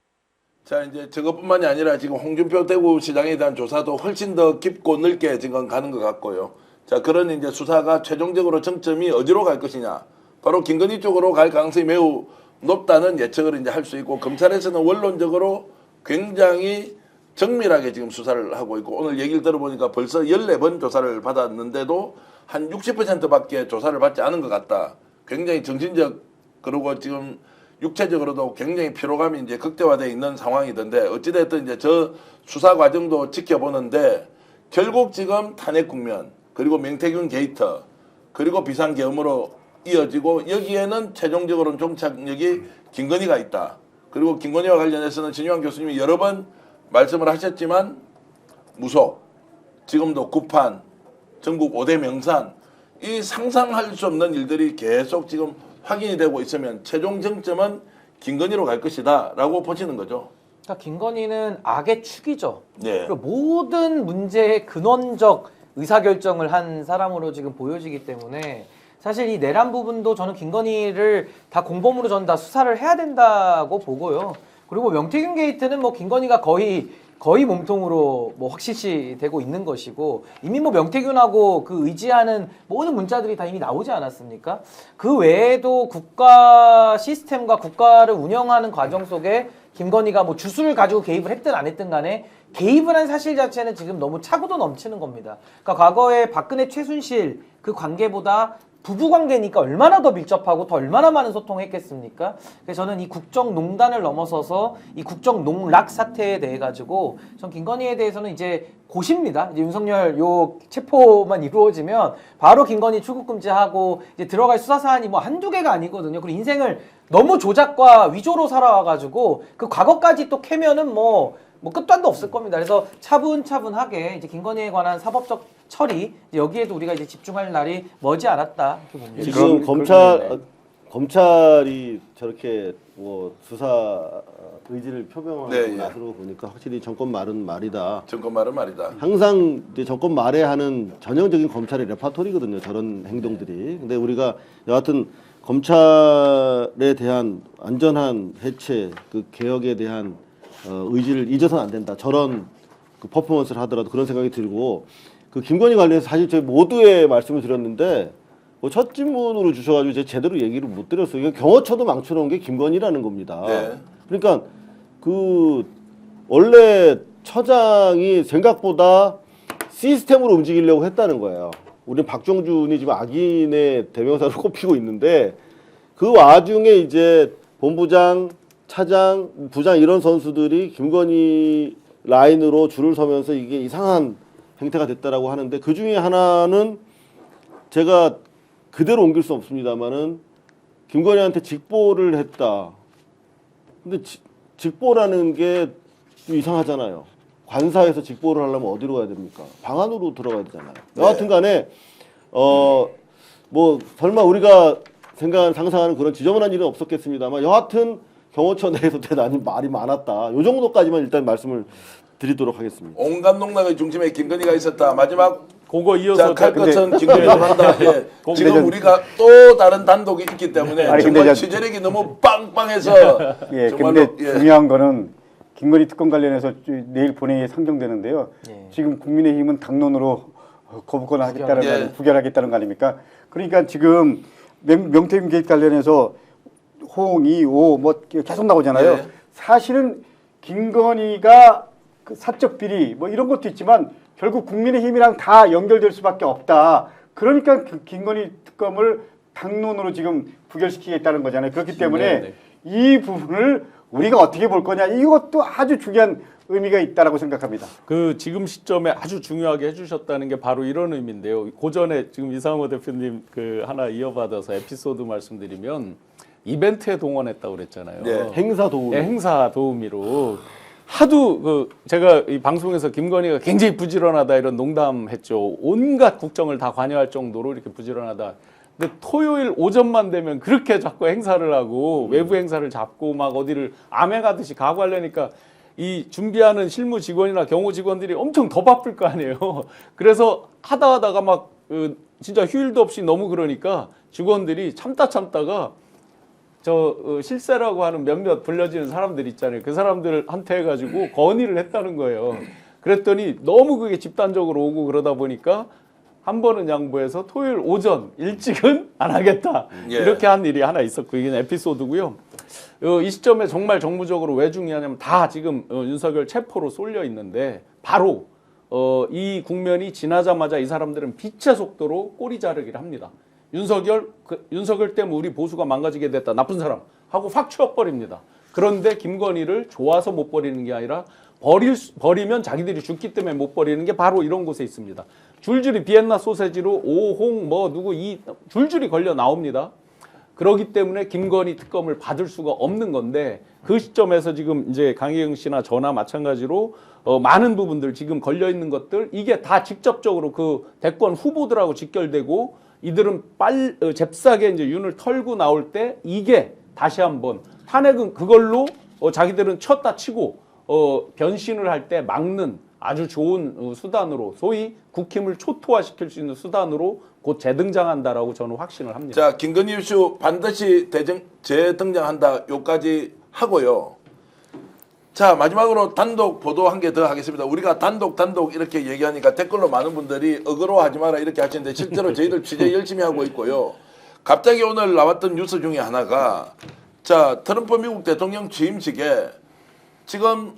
자, 이제 저것뿐만이 아니라 지금 홍준표 대구시장에 대한 조사도 훨씬 더 깊고 넓게 지금 가는 것 같고요. 자, 그런 이제 수사가 최종적으로 정점이 어디로 갈 것이냐. 바로 김건희 쪽으로 갈 가능성이 매우 높다는 예측을 이제 할 수 있고 검찰에서는 원론적으로 굉장히 정밀하게 지금 수사를 하고 있고 오늘 얘기를 들어보니까 벌써 14번 조사를 받았는데도 한 60%밖에 조사를 받지 않은 것 같다. 굉장히 정신적 그리고 지금 육체적으로도 굉장히 피로감이 이제 극대화되어 있는 상황이던데 어찌됐든 이제 저 수사 과정도 지켜보는데 결국 지금 탄핵 국면 그리고 명태균 게이트 그리고 비상계엄으로 이어지고 여기에는 최종적으로는 종착역이 김건희가 있다. 그리고 김건희와 관련해서는 진유한 교수님이 여러 번 말씀을 하셨지만 무속, 지금도 구판, 전국 5대 명산 이 상상할 수 없는 일들이 계속 지금 확인이 되고 있으면 최종 정점은 김건희로 갈 것이다 라고 보시는 거죠. 그러니까 김건희는 악의 축이죠. 네. 그리고 모든 문제의 근원적 의사결정을 한 사람으로 지금 보여지기 때문에 사실 이 내란 부분도 저는 김건희를 다 공범으로 저는 다 수사를 해야 된다고 보고요. 그리고 명태균 게이트는 뭐 김건희가 거의 몸통으로 뭐 확실시 되고 있는 것이고 이미 뭐 명태균하고 그 의지하는 모든 문자들이 다 이미 나오지 않았습니까? 그 외에도 국가 시스템과 국가를 운영하는 과정 속에 김건희가 뭐 주술을 가지고 개입을 했든 안 했든 간에 개입을 한 사실 자체는 지금 너무 차고도 넘치는 겁니다. 그러니까 과거에 박근혜 최순실 그 관계보다 부부관계니까 얼마나 더 밀접하고 더 얼마나 많은 소통했겠습니까? 그래서 저는 이 국정농단을 넘어서서 이 국정농락 사태에 대해 가지고 전 김건희에 대해서는 이제 고십니다. 이제 윤석열 요 체포만 이루어지면 바로 김건희 출국금지하고 이제 들어갈 수사 사안이 뭐 한두 개가 아니거든요. 그리고 인생을 너무 조작과 위조로 살아와가지고 그 과거까지 또 캐면은 뭐 끝도 한도 없을 겁니다. 그래서 차분차분하게 이제 김건희에 관한 사법적 처리 여기에도 우리가 이제 집중할 날이 머지 않았다 이렇게 봅니다. 지금 검찰이 저렇게 뭐 수사 의지를 표명하는 것으로 보니까 확실히 정권 말은 말이다. 정권 말은 말이다. 항상 이제 정권 말에 하는 전형적인 검찰의 레파토리거든요. 저런 행동들이. 근데 우리가 여하튼 검찰에 대한 안전한 해체, 그 개혁에 대한 의지를 잊어서는 안 된다. 저런 그 퍼포먼스를 하더라도 그런 생각이 들고 그 김건희 관련해서 사실 저희 모두의 말씀을 드렸는데 뭐 첫 질문으로 주셔가지고 제가 제대로 얘기를 못 드렸어요. 이거 경호처도 망쳐놓은 게 김건희라는 겁니다. 네. 그러니까 그 원래 처장이 생각보다 시스템으로 움직이려고 했다는 거예요. 우리는 박정준이 지금 악인의 대명사로 꼽히고 있는데 그 와중에 이제 본부장, 차장, 부장 이런 선수들이 김건희 라인으로 줄을 서면서 이게 이상한 행태가 됐다라고 하는데 그 중에 하나는 제가 그대로 옮길 수 없습니다만은 김건희한테 직보를 했다. 근데 직보라는 게 좀 이상하잖아요. 관사에서 직보를 하려면 어디로 가야 됩니까? 방 안으로 들어가야 되잖아요. 여하튼 간에 뭐 설마 우리가 상상하는 그런 지저분한 일은 없었겠습니다만 여하튼 경호처 내에서 대단히 말이 많았다. 요 정도까지만 일단 말씀을 드리도록 하겠습니다. 온갖 농락의 중심에 김건희가 있었다. 마지막 그거 이어서 칼 근데- 것은 김건희가 한다. 예. 근데 지금 전- 우리가 또 다른 단독이 있기 때문에 아니, 근데 정말 저- 취재력이 너무 빵빵해서 예, 정말로 근데 중요한 거는 김건희 특검 관련해서 내일 본회의에 상정되는데요. 예. 지금 국민의힘은 당론으로 거부권을 하겠다는 예. 거, 부결하겠다는 거 아닙니까? 그러니까 지금 명태균 게이트 관련해서 홍, 이, 오 뭐 계속 나오잖아요. 예. 사실은 김건희가 그 사적 비리 뭐 이런 것도 있지만 결국 국민의힘이랑 다 연결될 수밖에 없다. 그러니까 그 김건희 특검을 당론으로 지금 부결시키겠다는 거잖아요. 그렇기 때문에 네, 이 부분을 우리가 어떻게 볼 거냐 이것도 아주 중요한 의미가 있다라고 생각합니다. 그 지금 시점에 아주 중요하게 해주셨다는 게 바로 이런 의미인데요. 고전에 지금 이상호 대표님 그 하나 이어받아서 에피소드 말씀드리면 이벤트에 동원했다고 그랬잖아요. 네. 행사 도움. 네, 행사 도우미로 하도 그 제가 이 방송에서 김건희가 굉장히 부지런하다 이런 농담했죠. 온갖 국정을 다 관여할 정도로 이렇게 부지런하다. 근데 토요일 오전만 되면 그렇게 자꾸 행사를 하고 외부 행사를 잡고 막 어디를 암행하듯이 가고 하려니까 이 준비하는 실무 직원이나 경호 직원들이 엄청 더 바쁠 거 아니에요. 그래서 하다가 막 진짜 휴일도 없이 너무 그러니까 직원들이 참다가 실세라고 하는 몇몇 불려지는 사람들 있잖아요. 그 사람들한테 해가지고 건의를 했다는 거예요. 그랬더니 너무 그게 집단적으로 오고 그러다 보니까 한 번은 양보해서 토요일 오전 일찍은 안 하겠다. 예. 이렇게 한 일이 하나 있었고 이게 에피소드고요. 이 시점에 정말 정무적으로 왜 중요하냐면 다 지금 윤석열 체포로 쏠려 있는데 바로 이 국면이 지나자마자 이 사람들은 빛의 속도로 꼬리 자르기를 합니다. 윤석열 때문에 우리 보수가 망가지게 됐다. 나쁜 사람 하고 확 치워버립니다. 그런데 김건희를 좋아서 못 버리는 게 아니라 버리면 자기들이 죽기 때문에 못 버리는 게 바로 이런 곳에 있습니다. 줄줄이 비엔나 소세지로 오홍 뭐 누구 이 줄줄이 걸려 나옵니다. 그렇기 때문에 김건희 특검을 받을 수가 없는 건데 그 시점에서 지금 이제 강혜경 씨나 저나 마찬가지로 많은 부분들 지금 걸려 있는 것들 이게 다 직접적으로 그 대권 후보들하고 직결되고 이들은 잽싸게 이제 윤을 털고 나올 때 이게 다시 한번 탄핵은 그걸로 자기들은 쳤다 치고 변신을 할 때 막는 아주 좋은 수단으로 소위 국힘을 초토화시킬 수 있는 수단으로 곧 재등장한다라고 저는 확신을 합니다. 자, 김건희 이슈 반드시 재등장한다. 요까지 하고요. 자, 마지막으로 단독 보도 한 개 더 하겠습니다. 우리가 단독 이렇게 얘기하니까 댓글로 많은 분들이 어그로하지 마라 이렇게 하시는데 실제로 저희들 취재 열심히 하고 있고요. 갑자기 오늘 나왔던 뉴스 중에 하나가 자, 트럼프 미국 대통령 취임식에 지금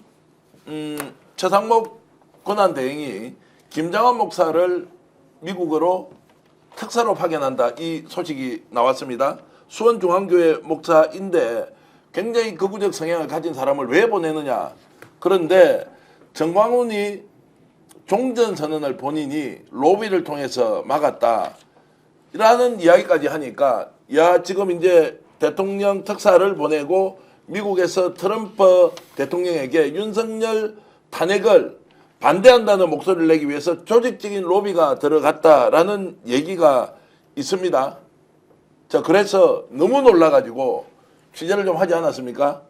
최상목 권한대행이 김장원 목사를 미국으로 특사로 파견한다. 이 소식이 나왔습니다. 수원중앙교회 목사인데 굉장히 극우적 성향을 가진 사람을 왜 보내느냐. 그런데 정광훈이 종전선언을 본인이 로비를 통해서 막았다. 라는 이야기까지 하니까 야 지금 이제 대통령 특사를 보내고 미국에서 트럼프 대통령에게 윤석열 탄핵을 반대한다는 목소리를 내기 위해서 조직적인 로비가 들어갔다라는 얘기가 있습니다. 자, 그래서 너무 놀라가지고 취재를 좀 하지 않았습니까?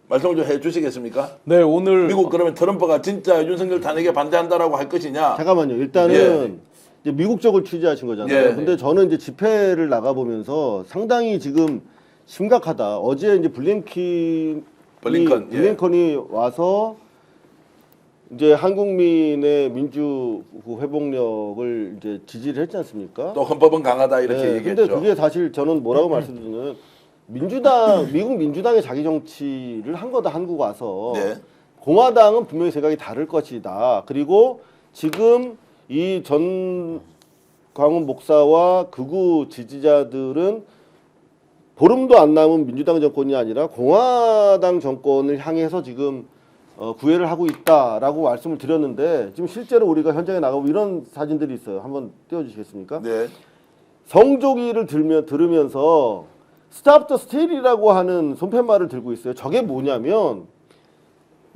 말씀을 좀 해주시겠습니까? 네, 오늘 미국 그러면 트럼프가 진짜 윤석열 탄핵에 반대한다라고 할 것이냐? 잠깐만요. 일단은 이제 미국 쪽을 취재하신 거잖아요. 예. 근데 저는 이제 집회를 나가보면서 상당히 지금 심각하다. 어제 이제 블링컨이 와서 이제 한국민의 민주 회복력을 이제 지지를 했지 않습니까? 또 헌법은 강하다 이렇게 얘기했죠. 근데 그게 사실 저는 뭐라고 말씀드리면 미국 민주당의 자기 정치를 한 거다 한국 와서 네. 공화당은 분명히 생각이 다를 것이다. 그리고 지금 이 전광훈 목사와 극우 지지자들은 보름도 안 남은 민주당 정권이 아니라 공화당 정권을 향해서 지금 구애를 하고 있다라고 말씀을 드렸는데 지금 실제로 우리가 현장에 나가고 이런 사진들이 있어요. 한번 띄워주시겠습니까? 네. 성조기를 들으면서 스탑 더 스틸이라고 하는 손팻말을 들고 있어요. 저게 뭐냐면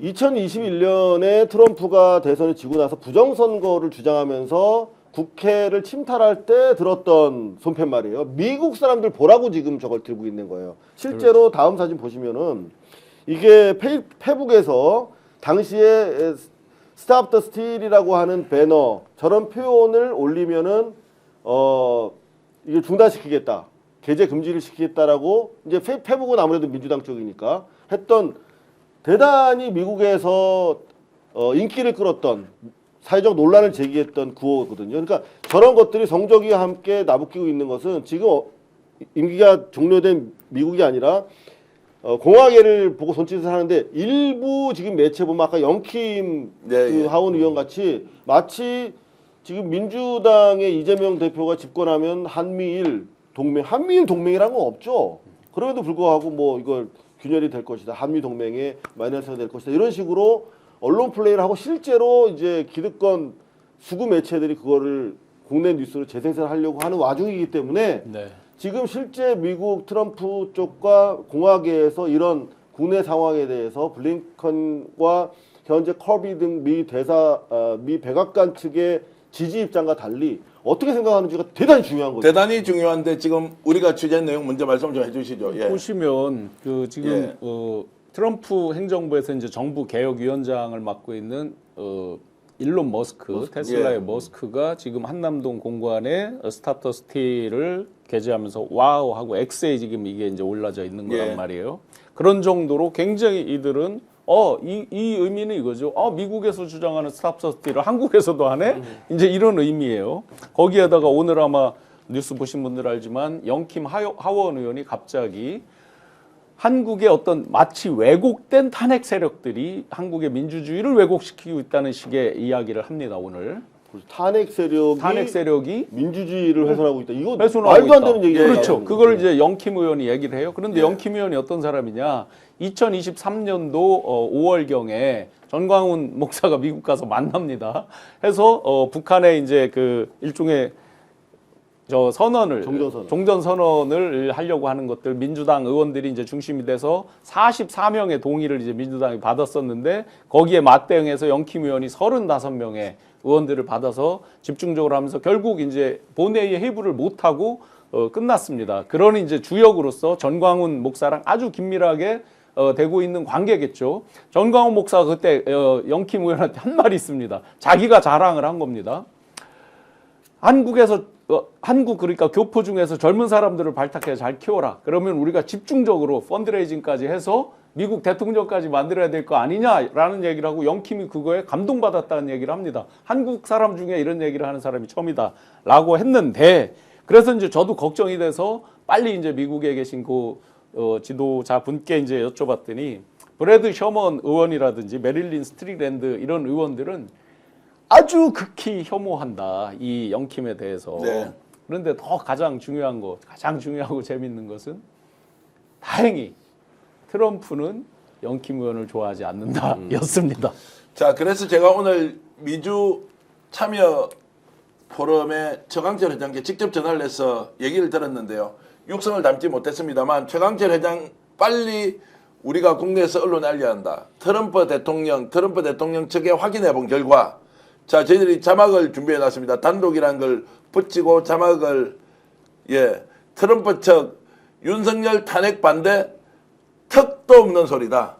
2021년에 트럼프가 대선에 지고 나서 부정선거를 주장하면서 국회를 침탈할 때 들었던 손팻말이에요. 미국 사람들 보라고 지금 저걸 들고 있는 거예요. 실제로 다음 사진 보시면은 이게 페북에서 당시에 Stop the Steal이라고 하는 배너 저런 표현을 올리면은 이게 중단시키겠다. 게재 금지를 시키겠다라고 이제 페북은 아무래도 민주당 쪽이니까 했던 대단히 미국에서 인기를 끌었던 사회적 논란을 제기했던 구호거든요. 그러니까 저런 것들이 성적이와 함께 나부끼고 있는 것은 지금 임기가 종료된 미국이 아니라 공화계를 보고 손짓을 하는데 일부 지금 매체 보면 아까 영킴 그 하원 의원 같이 마치 지금 민주당의 이재명 대표가 집권하면 한미일 동맹이라는 건 없죠. 그럼에도 불구하고 뭐 이걸 균열이 될 것이다. 한미 동맹에 마이너스가 될 것이다. 이런 식으로 언론 플레이를 하고 실제로 이제 기득권 수구 매체들이 그거를 국내 뉴스로 재생산하려고 하는 와중이기 때문에 지금 실제 미국 트럼프 쪽과 공화계에서 이런 국내 상황에 대해서 블링컨과 현재 커비 등 미 백악관 측의 지지 입장과 달리 어떻게 생각하는지가 대단히 중요한 거죠. 대단히 중요한데 지금 우리가 취재한 내용 먼저 말씀 좀 해주시죠. 예. 보시면 그 지금 트럼프 행정부에서 이제 정부 개혁위원장을 맡고 있는 일론 머스크, 테슬라의 머스크가 지금 한남동 공관에 스탑 더 스틸을 게재하면서 와우 하고 X에 지금 이게 이제 올라져 있는 거란 말이에요. 그런 정도로 굉장히 이들은 이 의미는 이거죠. 미국에서 주장하는 스탑 더 스틸을 한국에서도 하네? 이제 이런 의미예요. 거기에다가 오늘 아마 뉴스 보신 분들 알지만 영킴 하원 의원이 갑자기 한국의 어떤 마치 왜곡된 탄핵 세력들이 한국의 민주주의를 왜곡시키고 있다는 식의 이야기를 합니다. 오늘. 탄핵 세력이 민주주의를 훼손하고 있다. 이거 말도 안 되는 얘기예요. 그렇죠. 그걸 이제 영킴 의원이 얘기를 해요. 그런데 영킴 의원이 어떤 사람이냐? 2023년도 5월경에 전광훈 목사가 미국 가서 만납니다. 해서 북한에 이제 그 일종의 종전 선언을 하려고 하는 것들 민주당 의원들이 이제 중심이 돼서 44명의 동의를 이제 민주당이 받았었는데 거기에 맞대응해서 영킴 의원이 35명의 의원들을 받아서 집중적으로 하면서 결국 이제 본회의에 회부를 못 하고 끝났습니다. 그런 이제 주역으로서 전광훈 목사랑 아주 긴밀하게 되고 있는 관계겠죠. 전광훈 목사가 그때 영킴 의원한테 한 말이 있습니다. 자기가 자랑을 한 겁니다. 한국 그러니까 교포 중에서 젊은 사람들을 발탁해서 잘 키워라. 그러면 우리가 집중적으로 펀드레이징까지 해서 미국 대통령까지 만들어야 될 거 아니냐라는 얘기를 하고 영킴이 그거에 감동받았다는 얘기를 합니다. 한국 사람 중에 이런 얘기를 하는 사람이 처음이다라고 했는데 그래서 이제 저도 걱정이 돼서 빨리 이제 미국에 계신 그 지도자 분께 이제 여쭤봤더니 브래드 셔먼 의원이라든지 메릴린 스트릭랜드 이런 의원들은 아주 극히 혐오한다. 이 영킴에 대해서. 그런데 더 가장 중요하고 재밌는 것은 다행히 트럼프는 영킴 의원을 좋아하지 않는다 였습니다. 자, 그래서 제가 오늘 미주 참여 포럼에 최강철 회장께 직접 전화를 해서 얘기를 들었는데요. 육성을 담지 못했습니다만 최강철 회장 빨리 우리가 국내에서 언론에 알려야 한다. 트럼프 대통령 측에 확인해 본 결과 자, 저희들이 자막을 준비해 놨습니다. 단독이라는 걸 붙이고 자막을 트럼프 측 윤석열 탄핵 반대 턱도 없는 소리다.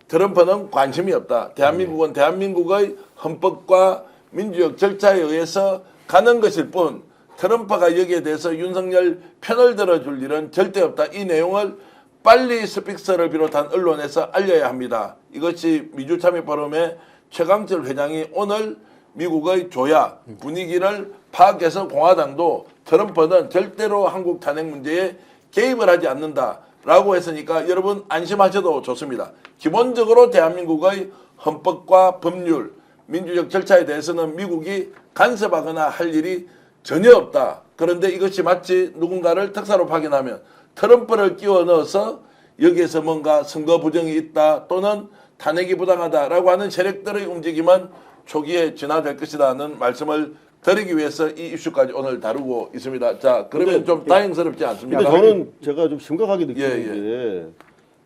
트럼프는 관심이 없다. 대한민국은 대한민국의 헌법과 민주적 절차에 의해서 가는 것일 뿐 트럼프가 여기에 대해서 윤석열 편을 들어줄 일은 절대 없다. 이 내용을 빨리 스픽스를 비롯한 언론에서 알려야 합니다. 이것이 미주참여 포럼의 최강철 회장이 오늘 미국의 조야 분위기를 파악해서 공화당도 트럼프는 절대로 한국 탄핵 문제에 개입을 하지 않는다라고 했으니까 여러분 안심하셔도 좋습니다. 기본적으로 대한민국의 헌법과 법률, 민주적 절차에 대해서는 미국이 간섭하거나 할 일이 전혀 없다. 그런데 이것이 마치 누군가를 특사로 파견하면 트럼프를 끼워 넣어서 여기에서 뭔가 선거 부정이 있다 또는 탄핵이 부당하다라고 하는 세력들의 움직임은 초기에 진화될 것이라는 말씀을 드리기 위해서 이 이슈까지 오늘 다루고 있습니다. 자, 그러면 좀 다행스럽지 않습니까? 근데 저는 제가 좀 심각하게 느끼는 게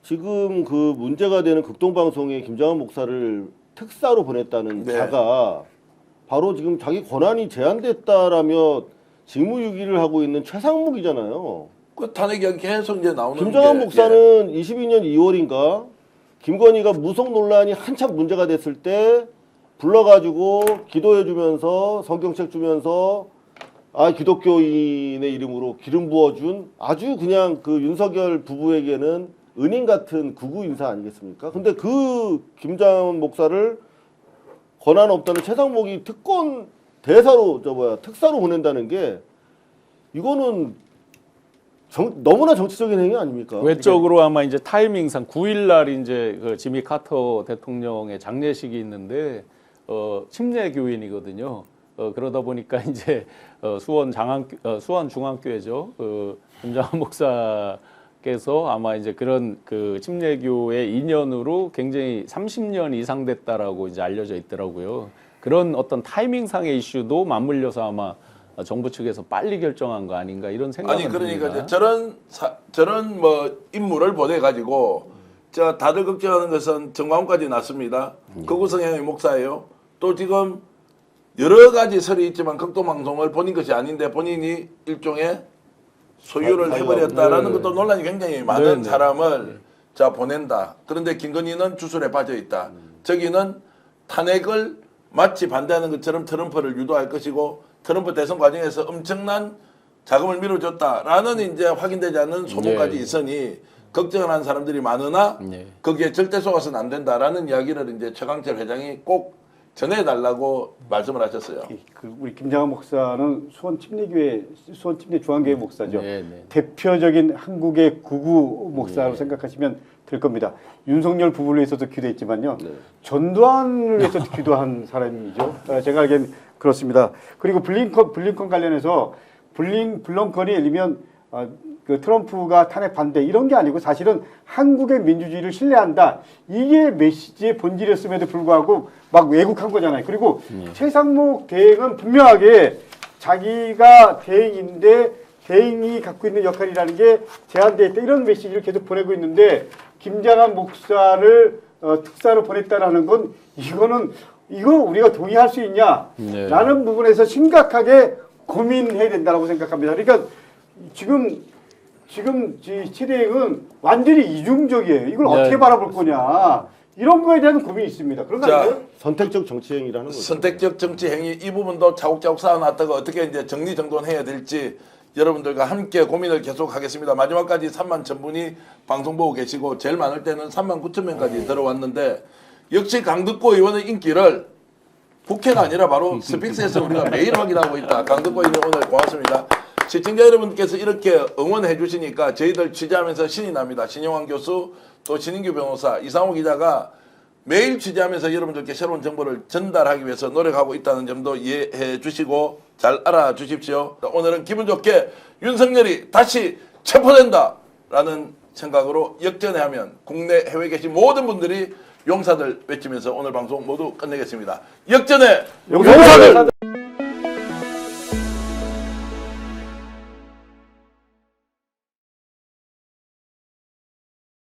지금 그 문제가 되는 극동방송에 김장한 목사를 특사로 보냈다는 자가 바로 지금 자기 권한이 제한됐다라며 직무유기를 하고 있는 최상목이잖아요. 그 탄핵 이야기 계속 이제 나오는 김정한 게, 목사는 22년 2월인가 김건희가 무속 논란이 한참 문제가 됐을 때 불러가지고 기도해주면서 성경책 주면서 기독교인의 이름으로 기름 부어준 아주 그냥 그 윤석열 부부에게는 은인 같은 극우 인사 아니겠습니까? 근데 그 김장원 목사를 권한 없다는 최상목이 특권 대사로 특사로 보낸다는 게 이거는 너무나 정치적인 행위 아닙니까? 외적으로 아마 이제 타이밍상 9일날 이제 그 지미 카터 대통령의 장례식이 있는데 침례 교인이거든요. 그러다 보니까 이제 수원 중앙교회죠. 김장한 목사께서 아마 이제 그런 그 침례교의 인연으로 굉장히 30년 이상 됐다라고 이제 알려져 있더라고요. 그런 어떤 타이밍상의 이슈도 맞물려서 아마 정부 측에서 빨리 결정한 거 아닌가 이런 생각이 듭니다. 아니 그러니까 저런 뭐 인물을 보내 가지고 다들 걱정하는 것은 정광훈까지 났습니다. 극우 성향의 목사예요. 또 지금 여러 가지 설이 있지만 극동방송을 본인 것이 아닌데 본인이 일종의 소유를 해버렸다라는 것도 논란이 굉장히 많은 사람을 보낸다. 그런데 김건희는 주술에 빠져 있다. 저기는 탄핵을 마치 반대하는 것처럼 트럼프를 유도할 것이고 트럼프 대선 과정에서 엄청난 자금을 밀어줬다라는 이제 확인되지 않는 소문까지 있으니 걱정을 하는 사람들이 많으나 거기에 절대 속아서는 안 된다라는 이야기를 이제 최강철 회장이 꼭 전해달라고 말씀을 하셨어요. 우리 김장한 목사는 수원 침례교회, 수원 침례 중앙교회 목사죠. 대표적인 한국의 극우 목사로 생각하시면 될 겁니다. 윤석열 부부를 위해서도 기도했지만요. 전두환을 위해서도 기도한 사람이죠. 제가 알기엔 그렇습니다. 그리고 블링컨 관련해서 블링컨이 예를 들면 그 트럼프가 탄핵 반대 이런 게 아니고 사실은 한국의 민주주의를 신뢰한다. 이게 메시지의 본질이었음에도 불구하고 막 왜곡한 거잖아요. 그리고 최상목 대행은 분명하게 자기가 대행인데 대행이 갖고 있는 역할이라는 게 제한되어 있다. 이런 메시지를 계속 보내고 있는데 김장한 목사를 특사로 보냈다라는 건 이거 우리가 동의할 수 있냐라는 부분에서 심각하게 고민해야 된다고 생각합니다. 그러니까 지금 최대행은 완전히 이중적이에요. 이걸 어떻게 바라볼 거냐. 이런 거에 대한 고민이 있습니다. 그런 거 아니에요? 선택적 정치 행위라는 거죠. 선택적 정치 행위 이 부분도 차곡차곡 쌓아놨다가 어떻게 이제 정리정돈해야 될지 여러분들과 함께 고민을 계속하겠습니다. 마지막까지 3만 1,000분이 방송 보고 계시고 제일 많을 때는 3만 9천 명까지 들어왔는데 역시 강덕구 의원의 인기를 국회가 아니라 바로 스픽스에서 우리가 매일 확인하고 있다. 강덕구 의원 오늘 고맙습니다. 시청자 여러분께서 이렇게 응원해 주시니까 저희들 취재하면서 신이 납니다. 신영환 교수 또 신인규 변호사 이상호 기자가 매일 취재하면서 여러분들께 새로운 정보를 전달하기 위해서 노력하고 있다는 점도 이해해 주시고 잘 알아주십시오. 오늘은 기분 좋게 윤석열이 다시 체포된다라는 생각으로 역전하면 국내 해외에 계신 모든 분들이 용사들 외치면서 오늘 방송 모두 끝내겠습니다. 역전의 용사들!